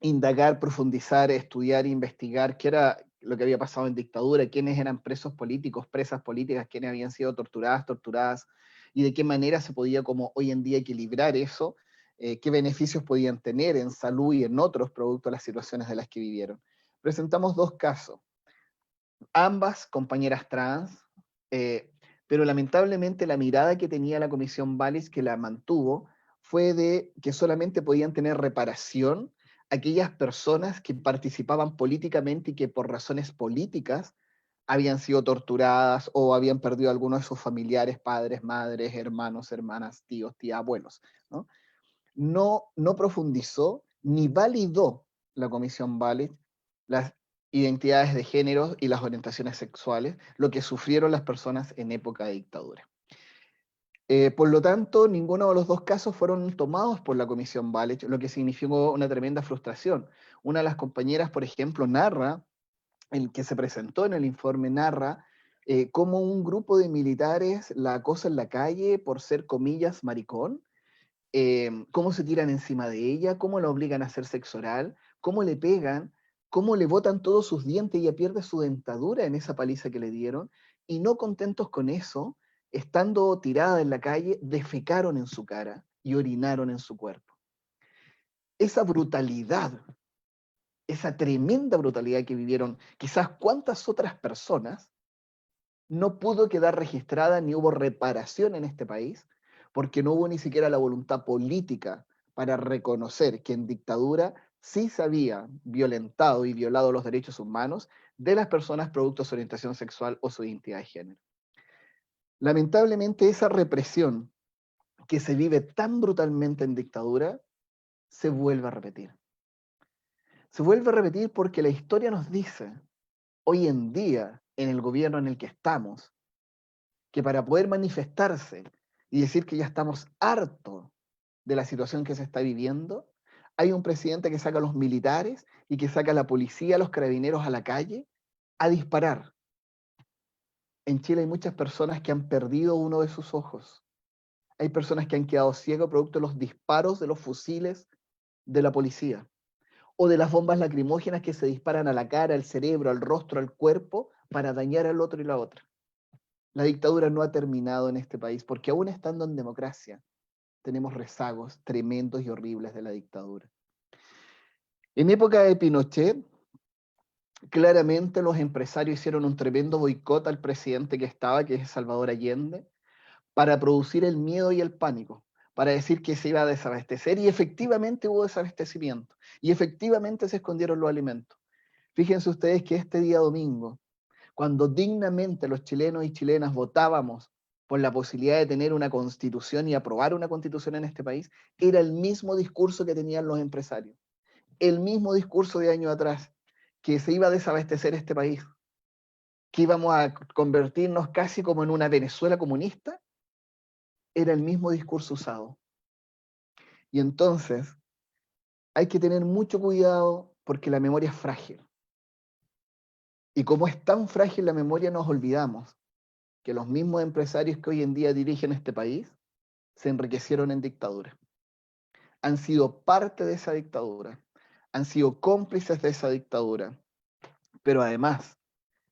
indagar, profundizar, estudiar, investigar qué era lo que había pasado en dictadura, quiénes eran presos políticos, presas políticas, quiénes habían sido torturadas, y de qué manera se podía como hoy en día equilibrar eso, qué beneficios podían tener en salud y en otros producto de las situaciones de las que vivieron. Presentamos 2 casos, ambas compañeras trans, pero lamentablemente la mirada que tenía la Comisión Balich, que la mantuvo, fue de que solamente podían tener reparación aquellas personas que participaban políticamente y que por razones políticas habían sido torturadas o habían perdido a algunos de sus familiares, padres, madres, hermanos, hermanas, tíos, tías, abuelos, ¿no? No profundizó ni validó la Comisión Balich las identidades de género y las orientaciones sexuales, lo que sufrieron las personas en época de dictadura. Por lo tanto, ninguno de los 2 casos fueron tomados por la Comisión Balich, lo que significó una tremenda frustración. Una de las compañeras, por ejemplo, narra, el que se presentó en el informe, narra cómo un grupo de militares la acosa en la calle por ser, comillas, maricón, cómo se tiran encima de ella, cómo la obligan a hacer sexo oral, cómo le pegan, cómo le botan todos sus dientes y ella pierde su dentadura en esa paliza que le dieron, y no contentos con eso, estando tirada en la calle, defecaron en su cara y orinaron en su cuerpo. Esa brutalidad, esa tremenda brutalidad que vivieron quizás cuántas otras personas, no pudo quedar registrada ni hubo reparación en este país, porque no hubo ni siquiera la voluntad política para reconocer que en dictadura sí se había violentado y violado los derechos humanos de las personas producto de su orientación sexual o su identidad de género. Lamentablemente esa represión que se vive tan brutalmente en dictadura se vuelve a repetir. Se vuelve a repetir porque la historia nos dice, hoy en día, en el gobierno en el que estamos, que para poder manifestarse y decir que ya estamos hartos de la situación que se está viviendo, hay un presidente que saca a los militares y que saca a la policía, a los carabineros a la calle a disparar. En Chile hay muchas personas que han perdido uno de sus ojos. Hay personas que han quedado ciegos producto de los disparos de los fusiles de la policía o de las bombas lacrimógenas que se disparan a la cara, al cerebro, al rostro, al cuerpo para dañar al otro y la otra. La dictadura no ha terminado en este país porque aún estando en democracia tenemos rezagos tremendos y horribles de la dictadura. En época de Pinochet, claramente los empresarios hicieron un tremendo boicot al presidente que estaba, que es Salvador Allende, para producir el miedo y el pánico, para decir que se iba a desabastecer, y efectivamente hubo desabastecimiento, y efectivamente se escondieron los alimentos. Fíjense ustedes que este día domingo, cuando dignamente los chilenos y chilenas votábamos por la posibilidad de tener una constitución y aprobar una constitución en este país, era el mismo discurso que tenían los empresarios, el mismo discurso de años atrás, que se iba a desabastecer este país, que íbamos a convertirnos casi como en una Venezuela comunista, era el mismo discurso usado. Y entonces hay que tener mucho cuidado porque la memoria es frágil. Y como es tan frágil la memoria, nos olvidamos que los mismos empresarios que hoy en día dirigen este país se enriquecieron en dictadura. Han sido parte de esa dictadura, han sido cómplices de esa dictadura, pero además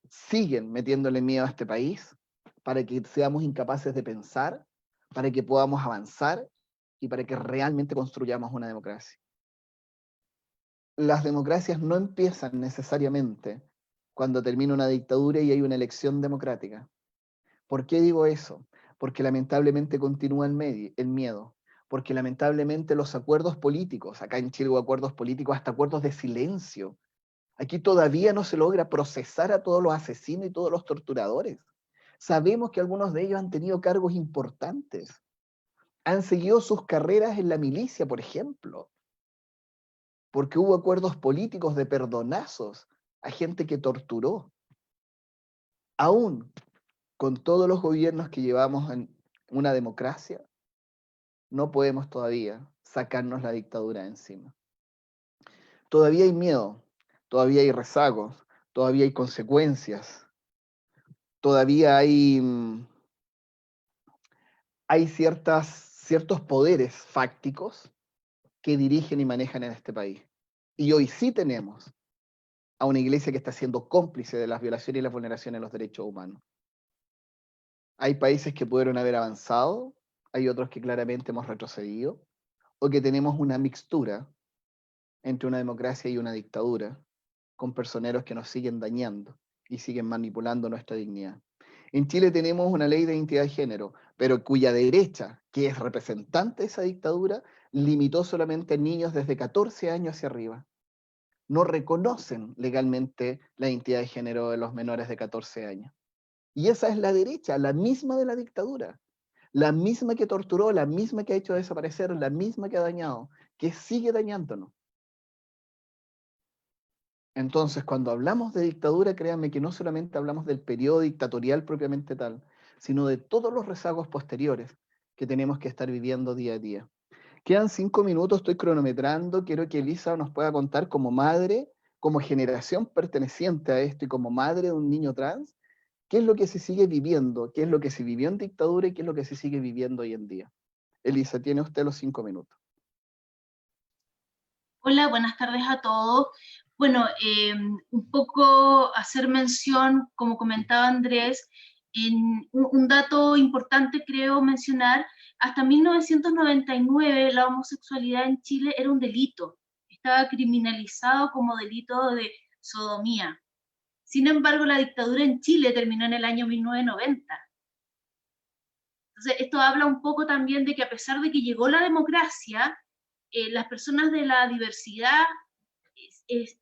siguen metiéndole miedo a este país para que seamos incapaces de pensar, para que podamos avanzar y para que realmente construyamos una democracia. Las democracias no empiezan necesariamente cuando termina una dictadura y hay una elección democrática. ¿Por qué digo eso? Porque lamentablemente continúa el miedo, porque lamentablemente los acuerdos políticos, acá en Chile hubo acuerdos políticos, hasta acuerdos de silencio. Aquí todavía no se logra procesar a todos los asesinos y todos los torturadores. Sabemos que algunos de ellos han tenido cargos importantes. Han seguido sus carreras en la milicia, por ejemplo, porque hubo acuerdos políticos de perdonazos a gente que torturó. Aún con todos los gobiernos que llevamos una democracia, no podemos todavía sacarnos la dictadura de encima. Todavía hay miedo, todavía hay rezagos, todavía hay consecuencias, todavía hay ciertos poderes fácticos que dirigen y manejan en este país. Y hoy sí tenemos a una iglesia que está siendo cómplice de las violaciones y las vulneraciones de los derechos humanos. Hay países que pudieron haber avanzado, hay otros que claramente hemos retrocedido, o que tenemos una mixtura entre una democracia y una dictadura, con personeros que nos siguen dañando y siguen manipulando nuestra dignidad. En Chile tenemos una ley de identidad de género, pero cuya derecha, que es representante de esa dictadura, limitó solamente a niños desde 14 años hacia arriba. No reconocen legalmente la identidad de género de los menores de 14 años. Y esa es la derecha, la misma de la dictadura, la misma que torturó, la misma que ha hecho desaparecer, la misma que ha dañado, que sigue dañándonos. Entonces, cuando hablamos de dictadura, créanme que no solamente hablamos del periodo dictatorial propiamente tal, sino de todos los rezagos posteriores que tenemos que estar viviendo día a día. Quedan 5 minutos, estoy cronometrando, quiero que Elisa nos pueda contar como madre, como generación perteneciente a esto y como madre de un niño trans, qué es lo que se sigue viviendo, qué es lo que se vivió en dictadura y qué es lo que se sigue viviendo hoy en día. Elisa, tiene usted los 5 minutos. Hola, buenas tardes a todos. Bueno, un poco hacer mención, como comentaba Andrés, en un dato importante creo mencionar, hasta 1999 la homosexualidad en Chile era un delito, estaba criminalizado como delito de sodomía. Sin embargo, la dictadura en Chile terminó en el año 1990. Entonces, esto habla un poco también de que a pesar de que llegó la democracia, las personas de la diversidad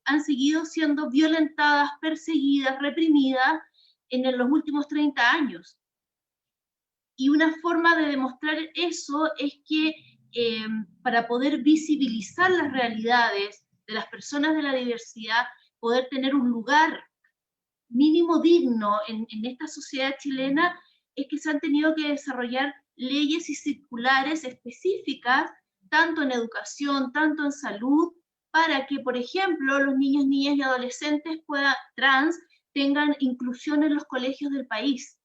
han seguido siendo violentadas, perseguidas, reprimidas en los últimos 30 años. Y una forma de demostrar eso es que para poder visibilizar las realidades de las personas de la diversidad, poder tener un lugar mínimo digno en esta sociedad chilena, es que se han tenido que desarrollar leyes y circulares específicas, tanto en educación, tanto en salud, para que, por ejemplo, los niños, niñas y adolescentes trans tengan inclusión en los colegios del país.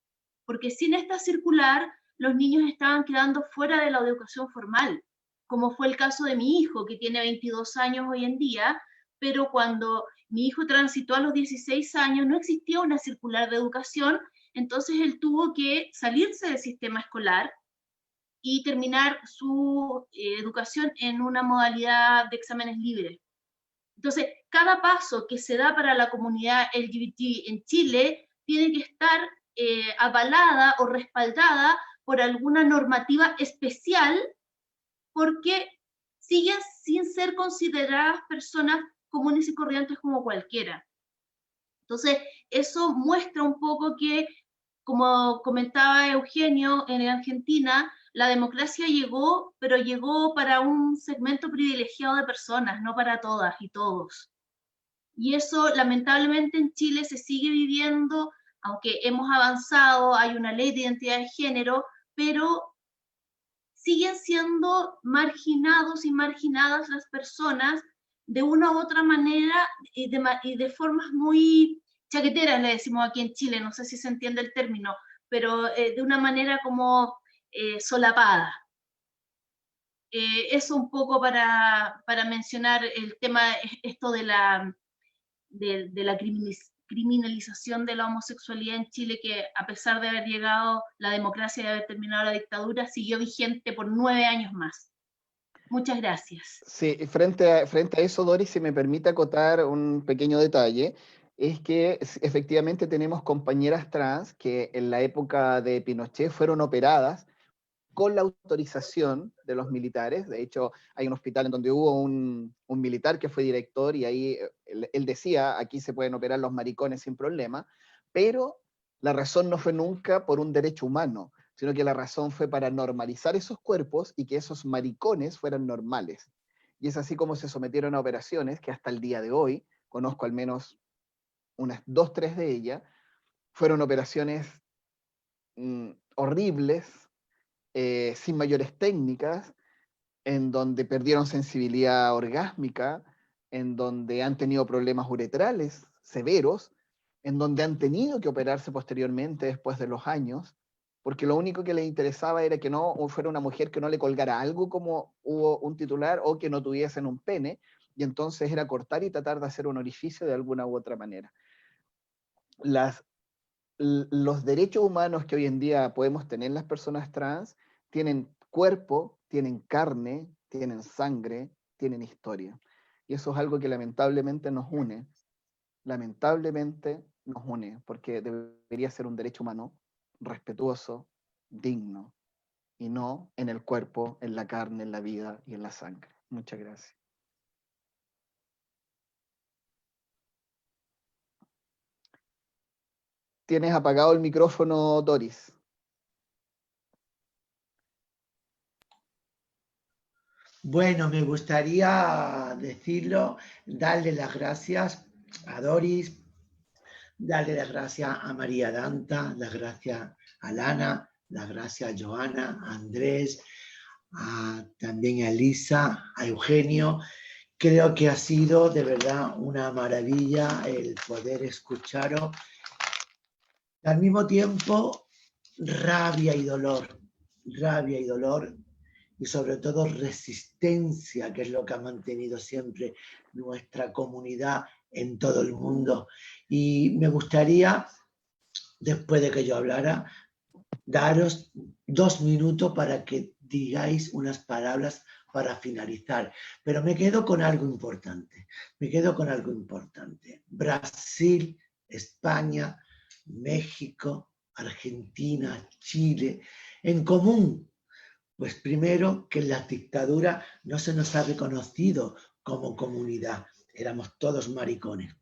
Porque sin esta circular, los niños estaban quedando fuera de la educación formal, como fue el caso de mi hijo, que tiene 22 años hoy en día, pero cuando mi hijo transitó a los 16 años no existía una circular de educación, entonces él tuvo que salirse del sistema escolar y terminar su educación en una modalidad de exámenes libres. Entonces, cada paso que se da para la comunidad LGBT en Chile tiene que estar avalada o respaldada por alguna normativa especial, porque siguen sin ser consideradas personas comunes y corrientes como cualquiera. Entonces, eso muestra un poco que, como comentaba Eugenio, en Argentina, la democracia llegó, pero llegó para un segmento privilegiado de personas, no para todas y todos. Y eso, lamentablemente, en Chile se sigue viviendo, aunque hemos avanzado, hay una ley de identidad de género, pero siguen siendo marginados y marginadas las personas de una u otra manera y de formas muy chaqueteras, le decimos aquí en Chile, no sé si se entiende el término, pero de una manera como solapada. Eso un poco para mencionar el tema, esto de la criminalización de la homosexualidad en Chile, que a pesar de haber llegado la democracia y de haber terminado la dictadura, siguió vigente por 9 años más. Muchas gracias. Sí, frente a eso, Doris, si me permite acotar un pequeño detalle, es que efectivamente tenemos compañeras trans que en la época de Pinochet fueron operadas con la autorización de los militares. De hecho, hay un hospital en donde hubo un militar que fue director y ahí él decía, aquí se pueden operar los maricones sin problema, pero la razón no fue nunca por un derecho humano, sino que la razón fue para normalizar esos cuerpos y que esos maricones fueran normales. Y es así como se sometieron a operaciones que hasta el día de hoy, conozco al menos unas 2, 3 de ellas, fueron operaciones horribles, sin mayores técnicas, en donde perdieron sensibilidad orgásmica, en donde han tenido problemas uretrales severos, en donde han tenido que operarse posteriormente después de los años, porque lo único que les interesaba era que no fuera una mujer que no le colgara algo como hubo un titular, o que no tuviesen un pene, y entonces era cortar y tratar de hacer un orificio de alguna u otra manera. Los derechos humanos que hoy en día podemos tener las personas trans tienen cuerpo, tienen carne, tienen sangre, tienen historia. Y eso es algo que lamentablemente nos une. Lamentablemente nos une, porque debería ser un derecho humano respetuoso, digno, y no en el cuerpo, en la carne, en la vida y en la sangre. Muchas gracias. Tienes apagado el micrófono, Doris. Bueno, me gustaría decirlo, darle las gracias a Doris, darle las gracias a María Danta, las gracias a Lana, las gracias a Joana, a Andrés, también a Elisa, a Eugenio. Creo que ha sido de verdad una maravilla el poder escucharos. Al mismo tiempo, rabia y dolor, y sobre todo resistencia, que es lo que ha mantenido siempre nuestra comunidad en todo el mundo. Y me gustaría, después de que yo hablara, daros 2 minutos para que digáis unas palabras para finalizar. Pero me quedo con algo importante. Brasil, España, México, Argentina, Chile, en común. Pues primero, que en la dictadura no se nos ha reconocido como comunidad. Éramos todos maricones.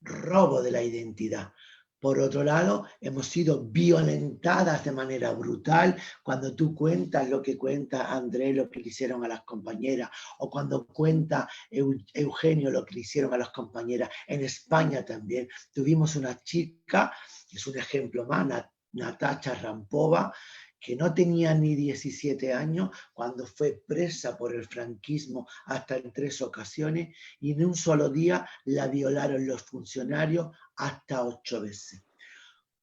Robo de la identidad. Por otro lado, hemos sido violentadas de manera brutal. Cuando tú cuentas lo que cuenta Andrés, lo que le hicieron a las compañeras, o cuando cuenta Eugenio lo que le hicieron a las compañeras, en España también tuvimos una chica, que es un ejemplo más, Natacha Rampova, que no tenía ni 17 años cuando fue presa por el franquismo hasta en 3 ocasiones, y en un solo día la violaron los funcionarios hasta 8 veces.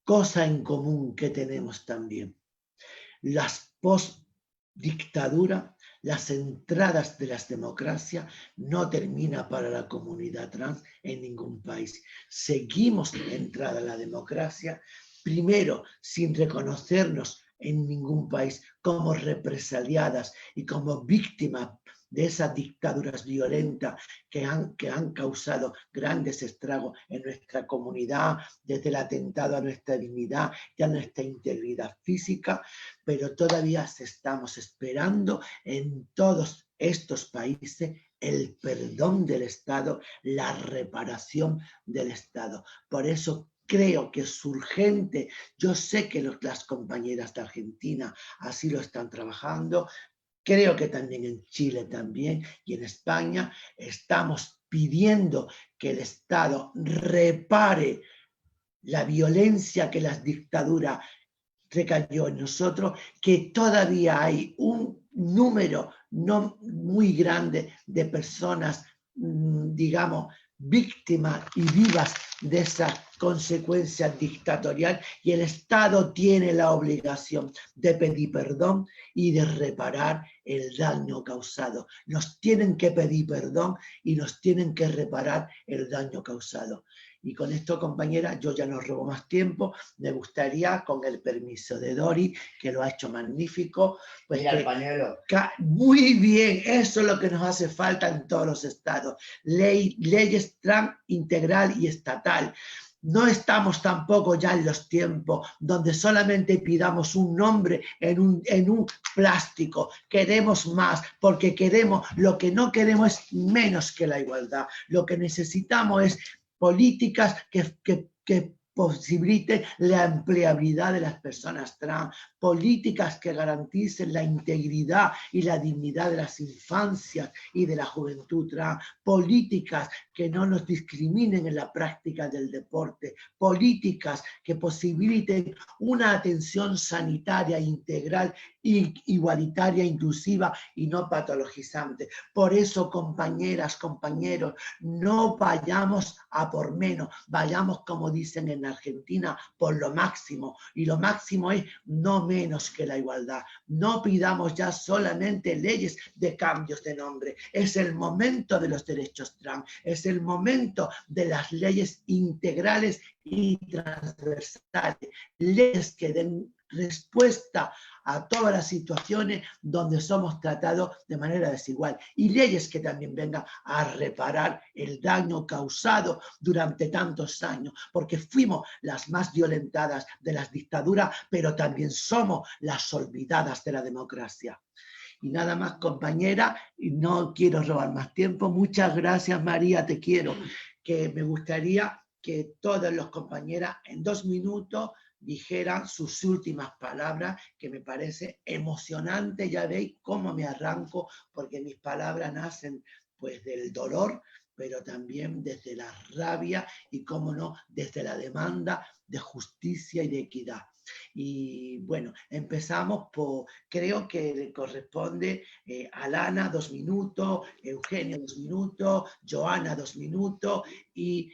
Cosa en común que tenemos también. Las post-dictadura, las entradas de las democracias no termina para la comunidad trans en ningún país. Seguimos entrada a la democracia, primero sin reconocernos en ningún país como represaliadas y como víctimas de esas dictaduras violentas que han causado grandes estragos en nuestra comunidad, desde el atentado a nuestra dignidad y a nuestra integridad física, pero todavía estamos esperando en todos estos países el perdón del Estado, la reparación del Estado. Por eso creo que es urgente. Yo sé que las compañeras de Argentina así lo están trabajando. Creo que también en Chile también y en España estamos pidiendo que el Estado repare la violencia que las dictaduras recayó en nosotros, que todavía hay un número no muy grande de personas, digamos, víctimas y vivas de esa consecuencia dictatorial, y el Estado tiene la obligación de pedir perdón y de reparar el daño causado. Nos tienen que pedir perdón y nos tienen que reparar el daño causado. Y con esto, compañeras, yo ya no robo más tiempo. Me gustaría, con el permiso de Dori, que lo ha hecho magnífico, pues mira el pañuelo. Muy bien, eso es lo que nos hace falta en todos los estados. Leyes trans integral y estatal. No estamos tampoco ya en los tiempos donde solamente pidamos un nombre en un plástico. Queremos más, porque queremos, lo que no queremos es menos que la igualdad. Lo que necesitamos es políticas que posibiliten la empleabilidad de las personas trans, políticas que garanticen la integridad y la dignidad de las infancias y de la juventud trans, políticas que no nos discriminen en la práctica del deporte, políticas que posibiliten una atención sanitaria integral, igualitaria, inclusiva y no patologizante. Por eso, compañeras, compañeros, no vayamos a por menos, vayamos, como dicen en Argentina, por lo máximo, y lo máximo es no menos que la igualdad. No pidamos ya solamente leyes de cambios de nombre, es el momento de los derechos trans, es el momento de las leyes integrales y transversales, leyes que den respuesta a todas las situaciones donde somos tratados de manera desigual, y leyes que también vengan a reparar el daño causado durante tantos años, porque fuimos las más violentadas de las dictaduras, pero también somos las olvidadas de la democracia. Y nada más, compañera, y no quiero robar más tiempo. Muchas gracias, María, te quiero. Que me gustaría que todas las compañeras en 2 minutos dijeran sus últimas palabras, que me parece emocionante. Ya veis cómo me arranco, porque mis palabras nacen pues del dolor, pero también desde la rabia y, cómo no, desde la demanda de justicia y de equidad. Y bueno, empezamos por, creo que le corresponde a Alana 2 minutos, Eugenio 2 minutos, Joana 2 minutos y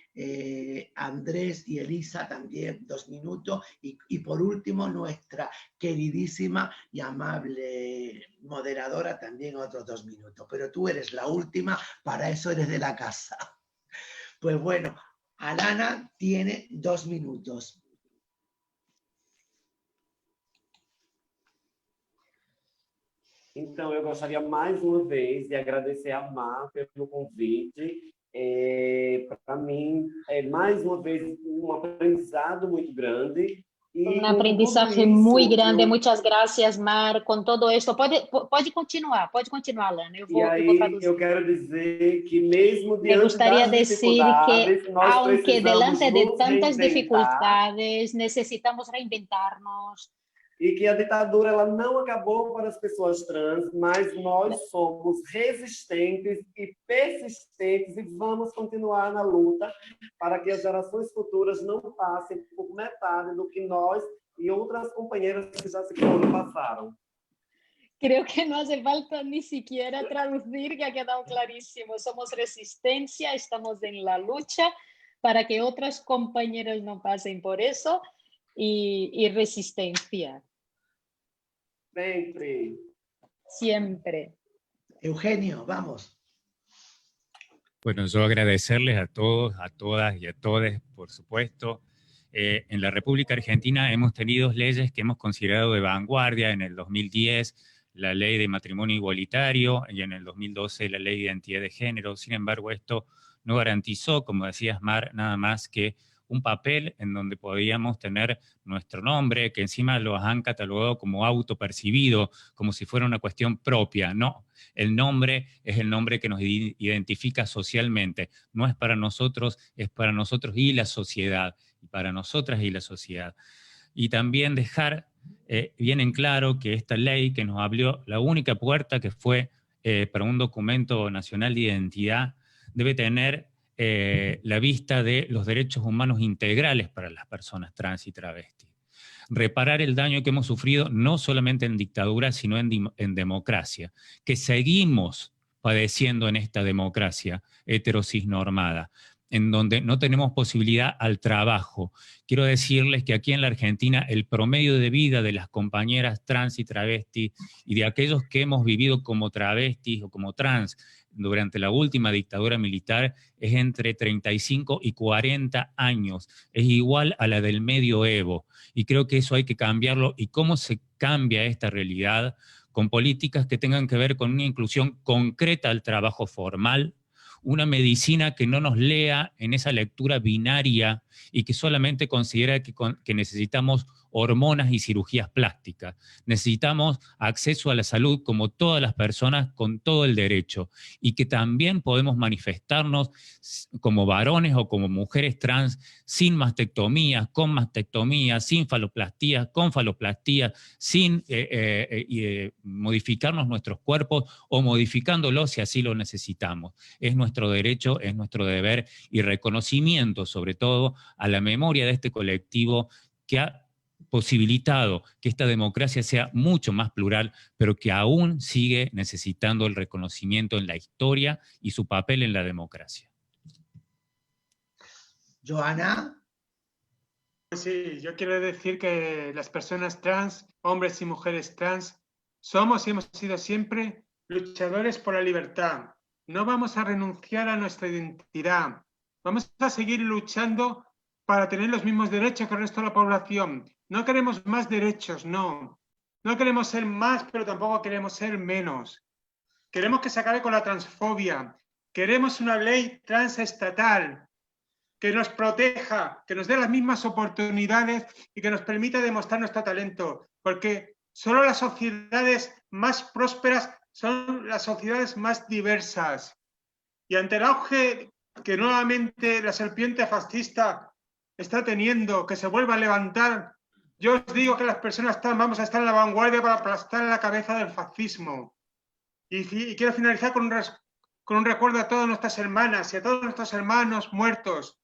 Andrés y Elisa también 2 minutos. Y por último, nuestra queridísima y amable moderadora también otros 2 minutos. Pero tú eres la última, para eso eres de la casa. Pues bueno, Alana tiene 2 minutos. Então, eu gostaria mais uma vez de agradecer a Mar pelo convite. Para mim, mais uma vez, um aprendizado muito grande. Un aprendizaje muy grande. Muchas gracias, Mar, con todo esto. Pode continuar, Alana. E aí, eu quero dizer que mesmo Me gustaría decir que, aunque delante de tantas reinventar, dificultades, necesitamos reinventarnos. E que a ditadura ela não acabou para as pessoas trans, mas nós somos resistentes e persistentes e vamos continuar na luta para que as gerações futuras não passem por metade do que nós e outras companheiras que já se foram passaram. Creo que no hace falta ni siquiera traducir, que ha quedado clarísimo. Somos resistencia, estamos en la lucha para que otras compañeras no pasen por eso, y resistencia. Sempre. Siempre. Eugenio, vamos. Bueno, yo agradecerles a todos, a todas y a todos, por supuesto. En la República Argentina hemos tenido leyes que hemos considerado de vanguardia. En el 2010, la ley de matrimonio igualitario, y en el 2012 la ley de identidad de género. Sin embargo, esto no garantizó, como decías, Mar, nada más que un papel en donde podíamos tener nuestro nombre, que encima lo han catalogado como autopercibido, como si fuera una cuestión propia. No, el nombre es el nombre que nos identifica socialmente. No es para nosotros, es para nosotros y la sociedad, y para nosotras y la sociedad. Y también dejar bien en claro que esta ley que nos abrió la única puerta, que fue para un documento nacional de identidad, debe tener la vista de los derechos humanos integrales para las personas trans y travestis. Reparar el daño que hemos sufrido no solamente en dictadura, sino en democracia, que seguimos padeciendo en esta democracia heterocisnormada, en donde no tenemos posibilidad al trabajo. Quiero decirles que aquí en la Argentina el promedio de vida de las compañeras trans y travestis y de aquellos que hemos vivido como travestis o como trans durante la última dictadura militar es entre 35 y 40 años. Es igual a la del medioevo. Y creo que eso hay que cambiarlo. ¿Y cómo se cambia esta realidad? Con políticas que tengan que ver con una inclusión concreta al trabajo formal, una medicina que no nos lea en esa lectura binaria y que solamente considera que necesitamos hormonas y cirugías plásticas. Necesitamos acceso a la salud como todas las personas con todo el derecho, y que también podemos manifestarnos como varones o como mujeres trans sin mastectomías, con mastectomías, sin faloplastías, con faloplastías, sin modificarnos nuestros cuerpos o modificándolos si así lo necesitamos. Es nuestro derecho, es nuestro deber, y reconocimiento sobre todo a la memoria de este colectivo que ha posibilitado que esta democracia sea mucho más plural, pero que aún sigue necesitando el reconocimiento en la historia y su papel en la democracia. Joana. Sí, yo quiero decir que las personas trans, hombres y mujeres trans, somos y hemos sido siempre luchadores por la libertad. No vamos a renunciar a nuestra identidad. Vamos a seguir luchando para tener los mismos derechos que el resto de la población. No queremos más derechos, no. No queremos ser más, pero tampoco queremos ser menos. Queremos que se acabe con la transfobia. Queremos una ley transestatal que nos proteja, que nos dé las mismas oportunidades y que nos permita demostrar nuestro talento, porque solo las sociedades más prósperas son las sociedades más diversas. Y ante el auge que nuevamente la serpiente fascista está teniendo, que se vuelva a levantar, yo os digo que las personas vamos a estar en la vanguardia para aplastar la cabeza del fascismo. Y quiero finalizar con un recuerdo a todas nuestras hermanas y a todos nuestros hermanos muertos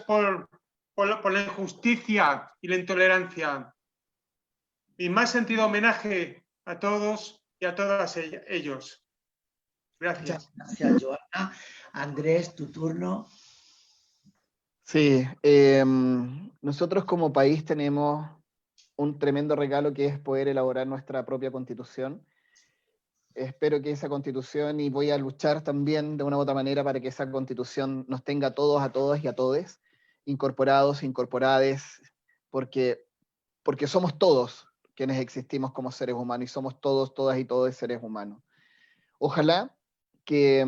por la injusticia y la intolerancia. Mi más sentido homenaje a todos y a todas ellos. Gracias. Muchas gracias, Joana. Andrés, tu turno. Sí, nosotros como país tenemos un tremendo regalo, que es poder elaborar nuestra propia constitución. Espero que esa constitución, y voy a luchar también de una u otra manera para que esa constitución nos tenga a todos, a todas y a todes, incorporados, incorporades, porque somos todos quienes existimos como seres humanos, y somos todos, todas y todos seres humanos. Ojalá que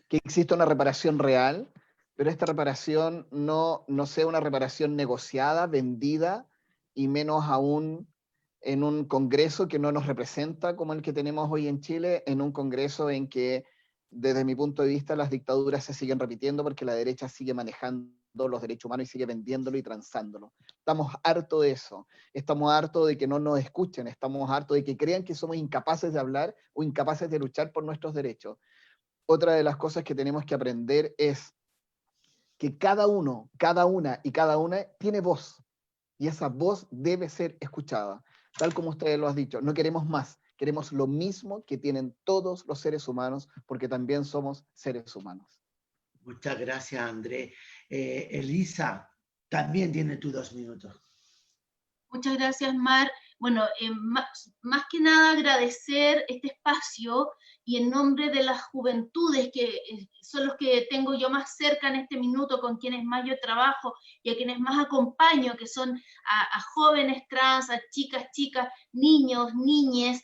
exista una reparación real, pero esta reparación no sea una reparación negociada, vendida, y menos aún en un Congreso que no nos representa como el que tenemos hoy en Chile, en un Congreso en que, desde mi punto de vista, las dictaduras se siguen repitiendo porque la derecha sigue manejando los derechos humanos y sigue vendiéndolo y transándolo. Estamos hartos de eso, estamos hartos de que no nos escuchen, estamos hartos de que crean que somos incapaces de hablar o incapaces de luchar por nuestros derechos. Otra de las cosas que tenemos que aprender es que cada uno, cada una y cada una tiene voz, y esa voz debe ser escuchada. Tal como ustedes lo han dicho, no queremos más, queremos lo mismo que tienen todos los seres humanos, porque también somos seres humanos. Muchas gracias, Andrés. Elisa, también tiene tus 2 minutos. Muchas gracias, Mar. Bueno, más que nada agradecer este espacio, y en nombre de las juventudes, que son los que tengo yo más cerca en este minuto, con quienes más yo trabajo y a quienes más acompaño, que son a jóvenes trans, a chicas, niños, niñes,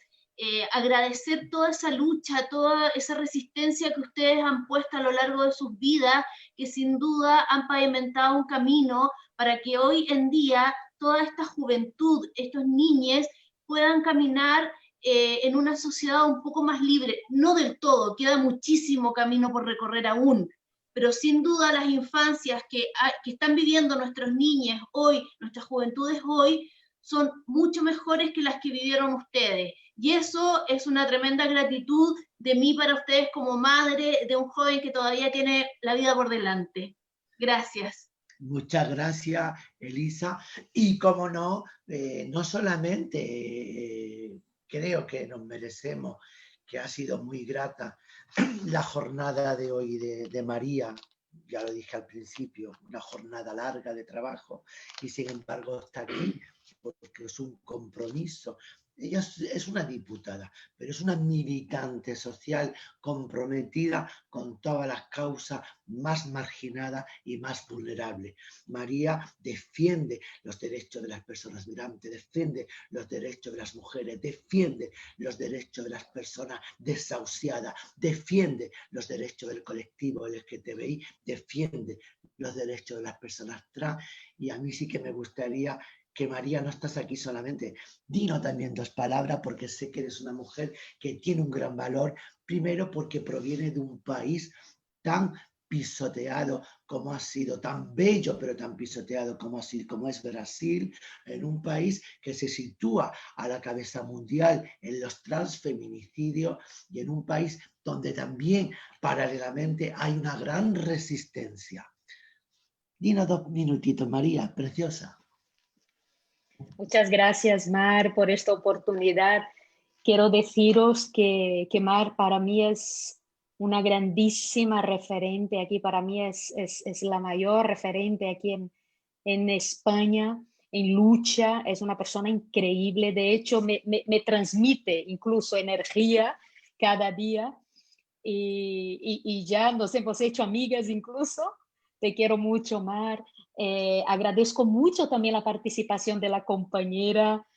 agradecer toda esa lucha, toda esa resistencia que ustedes han puesto a lo largo de sus vidas, que sin duda han pavimentado un camino para que hoy en día toda esta juventud, estos niños, puedan caminar en una sociedad un poco más libre. No del todo, queda muchísimo camino por recorrer aún, pero sin duda las infancias que están viviendo nuestros niños hoy, nuestras juventudes hoy, son mucho mejores que las que vivieron ustedes. Y eso es una tremenda gratitud de mí para ustedes como madre de un joven que todavía tiene la vida por delante. Gracias. Muchas gracias, Elisa. Y como no, no solamente creo que nos merecemos, que ha sido muy grata la jornada de hoy de María, ya lo dije al principio, una jornada larga de trabajo, y sin embargo está aquí porque es un compromiso Ella es una diputada, pero es una militante social comprometida con todas las causas más marginadas y más vulnerables. María defiende los derechos de las personas migrantes, defiende los derechos de las mujeres, defiende los derechos de las personas desahuciadas, defiende los derechos del colectivo LGTBI, defiende los derechos de las personas trans, y a mí sí que me gustaría que María, no estás aquí solamente, dinos también 2 palabras, porque sé que eres una mujer que tiene un gran valor, primero porque proviene de un país tan pisoteado como ha sido, tan bello pero tan pisoteado como es Brasil, en un país que se sitúa a la cabeza mundial en los transfeminicidios, y en un país donde también paralelamente hay una gran resistencia. Dinos 2 minutitos, María, preciosa. Muchas gracias, Mar, por esta oportunidad. Quiero deciros que Mar para mí es una grandísima referente aquí, para mí es la mayor referente aquí en España, en lucha, es una persona increíble, de hecho me transmite incluso energía cada día, y ya nos hemos hecho amigas incluso. Te quiero mucho, Mar. Agradezco mucho también la participación de la compañera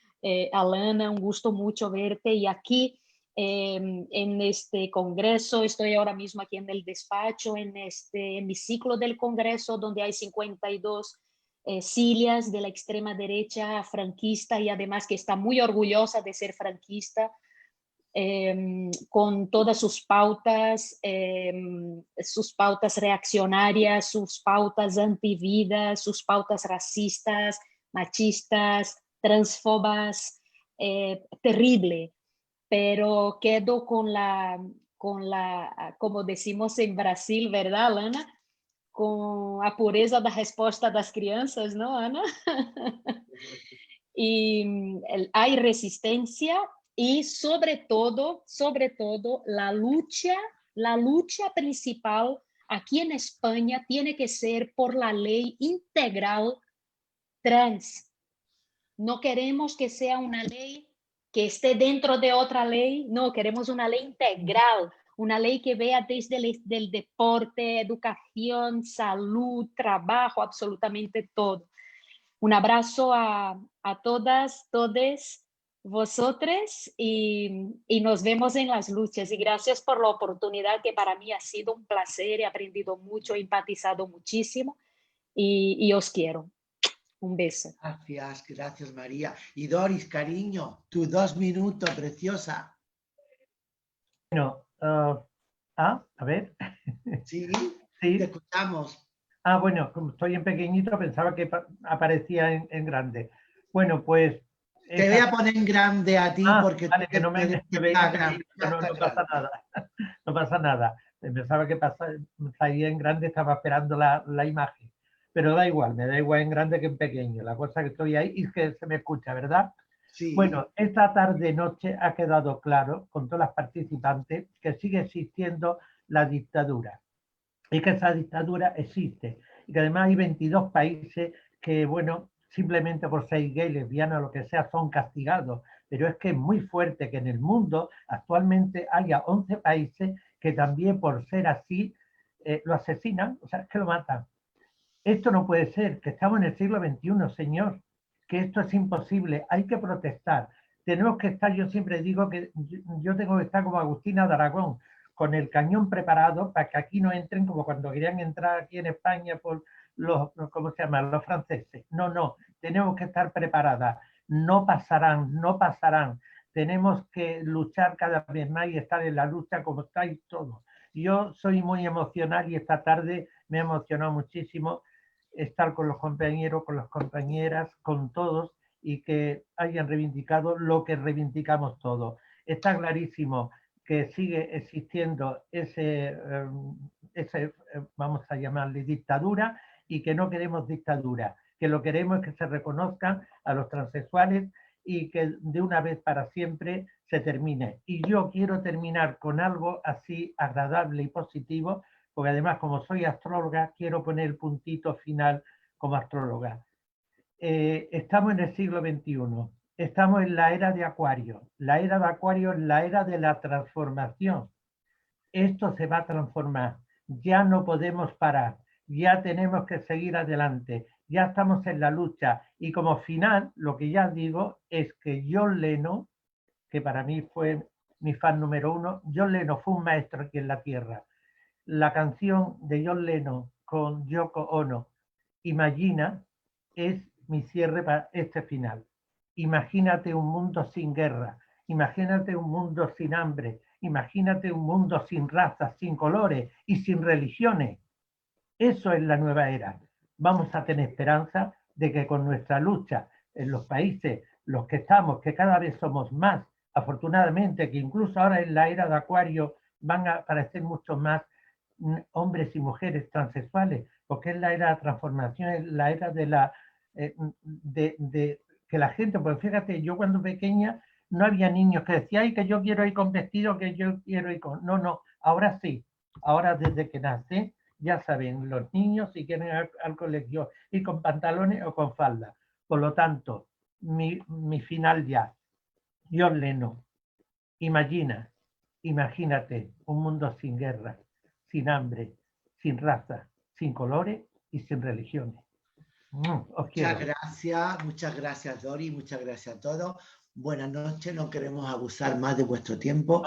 Alana, un gusto mucho verte. Y aquí en este congreso, estoy ahora mismo aquí en el despacho, en este hemiciclo del congreso, donde hay 52 sillas de la extrema derecha franquista, y además que está muy orgullosa de ser franquista. Con todas sus pautas reaccionarias, sus pautas antivida, sus pautas racistas, machistas, transfobas, terrible. Pero quedo con la, como decimos en Brasil, ¿verdad, Lana? Com a pureza da resposta das crianças, ¿no, Ana? Y hay resistencia y sobre todo, la lucha principal aquí en España tiene que ser por la ley integral trans. No queremos que sea una ley que esté dentro de otra ley, no, queremos una ley integral, una ley que vea desde el deporte, educación, salud, trabajo, absolutamente todo. Un abrazo a todas, todes vosotros, y nos vemos en las luchas. Y gracias por la oportunidad, que para mí ha sido un placer. He aprendido mucho, he empatizado muchísimo, y os quiero. Un beso. Gracias, María. Y Doris, cariño, tus 2 minutos, preciosa. Bueno, a ver. Sí, Sí. Te escuchamos. Bueno, como estoy en pequeñito, pensaba que aparecía en grande. Bueno, pues... Te voy a poner en grande a ti, porque vale, tú que no me veía pequeñito, no pasa nada. No pasa nada. Pensaba que salía en grande, estaba esperando la imagen. Pero da igual, me da igual en grande que en pequeño. La cosa que estoy ahí es que se me escucha, ¿verdad? Sí. Bueno, esta tarde-noche ha quedado claro con todas las participantes que sigue existiendo la dictadura, y que esa dictadura existe, y que además hay 22 países que, bueno, simplemente por ser gay, lesbiana o lo que sea, son castigados. Pero es que es muy fuerte que en el mundo actualmente haya 11 países que también por ser así lo asesinan, o sea, es que lo matan. Esto no puede ser, que estamos en el siglo XXI, señor, que esto es imposible, hay que protestar. Tenemos que estar, yo siempre digo que yo tengo que estar como Agustina de Aragón, con el cañón preparado para que aquí no entren como cuando querían entrar aquí en España por los, ¿cómo se llama?, los franceses. No, tenemos que estar preparadas. No pasarán, no pasarán. Tenemos que luchar cada vez más y estar en la lucha como estáis todos. Yo soy muy emocional y esta tarde me ha emocionado muchísimo estar con los compañeros, con las compañeras, con todos, y que hayan reivindicado lo que reivindicamos todos. Está clarísimo que sigue existiendo ese vamos a llamarle dictadura, y que no queremos dictadura, que lo queremos es que se reconozcan a los transexuales y que de una vez para siempre se termine. Y yo quiero terminar con algo así agradable y positivo, porque además, como soy astróloga, quiero poner el puntito final como astróloga. Estamos en el siglo XXI. estamos en la era de Acuario. La era de Acuario es la era de la transformación. Esto se va a transformar. Ya no podemos parar. Ya tenemos que seguir adelante. Ya estamos en la lucha. Y como final, lo que ya digo es que John Lennon, que para mí fue mi fan número 1, John Lennon fue un maestro aquí en la Tierra. La canción de John Lennon con Yoko Ono, Imagina, es mi cierre para este final. Imagínate un mundo sin guerra, imagínate un mundo sin hambre, imagínate un mundo sin razas, sin colores y sin religiones. Eso es la nueva era. Vamos a tener esperanza de que con nuestra lucha en los países, los que estamos, que cada vez somos más, afortunadamente, que incluso ahora en la era de Acuario van a aparecer muchos más hombres y mujeres transexuales, porque es la era de la transformación, es la era de la de que la gente, pues fíjate, yo cuando pequeña no había niños que decían, ay, que yo quiero ir con vestido, que yo quiero ir con... No, no, ahora sí, ahora desde que nace, ya saben, los niños si quieren ir al colegio ir con pantalones o con falda. Por lo tanto, mi final ya, John Lennon, imagínate un mundo sin guerra, sin hambre, sin raza, sin colores y sin religiones. Os quiero. Muchas gracias Dori, muchas gracias a todos. Buenas noches, no queremos abusar más de vuestro tiempo.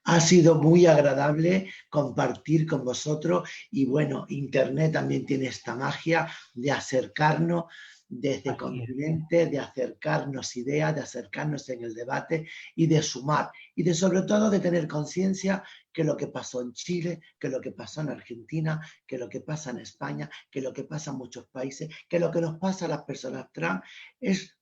Ha sido muy agradable compartir con vosotros y bueno, Internet también tiene esta magia de acercarnos desde continentes, de acercarnos ideas, de acercarnos en el debate y de sumar y de sobre todo de tener conciencia que lo que pasó en Chile, que lo que pasó en Argentina, que lo que pasa en España, que lo que pasa en muchos países, que lo que nos pasa a las personas trans es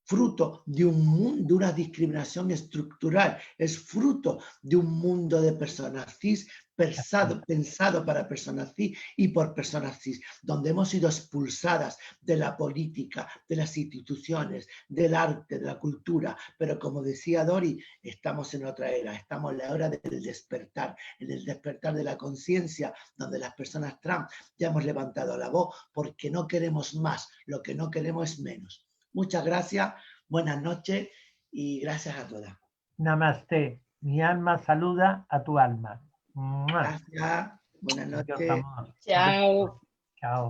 fruto de un mundo, de una discriminación estructural, es fruto de un mundo de personas cis pensado para personas cis y por personas cis, donde hemos sido expulsadas de la política, de las instituciones, del arte, de la cultura, pero como decía Dori, estamos en otra era, estamos en la hora del despertar, en el despertar de la conciencia, donde las personas trans ya hemos levantado la voz porque no queremos más, lo que no queremos es menos. Muchas gracias, buenas noches y gracias a todas. Namaste. Mi alma saluda a tu alma. Gracias, buenas noches. Chao. Chao.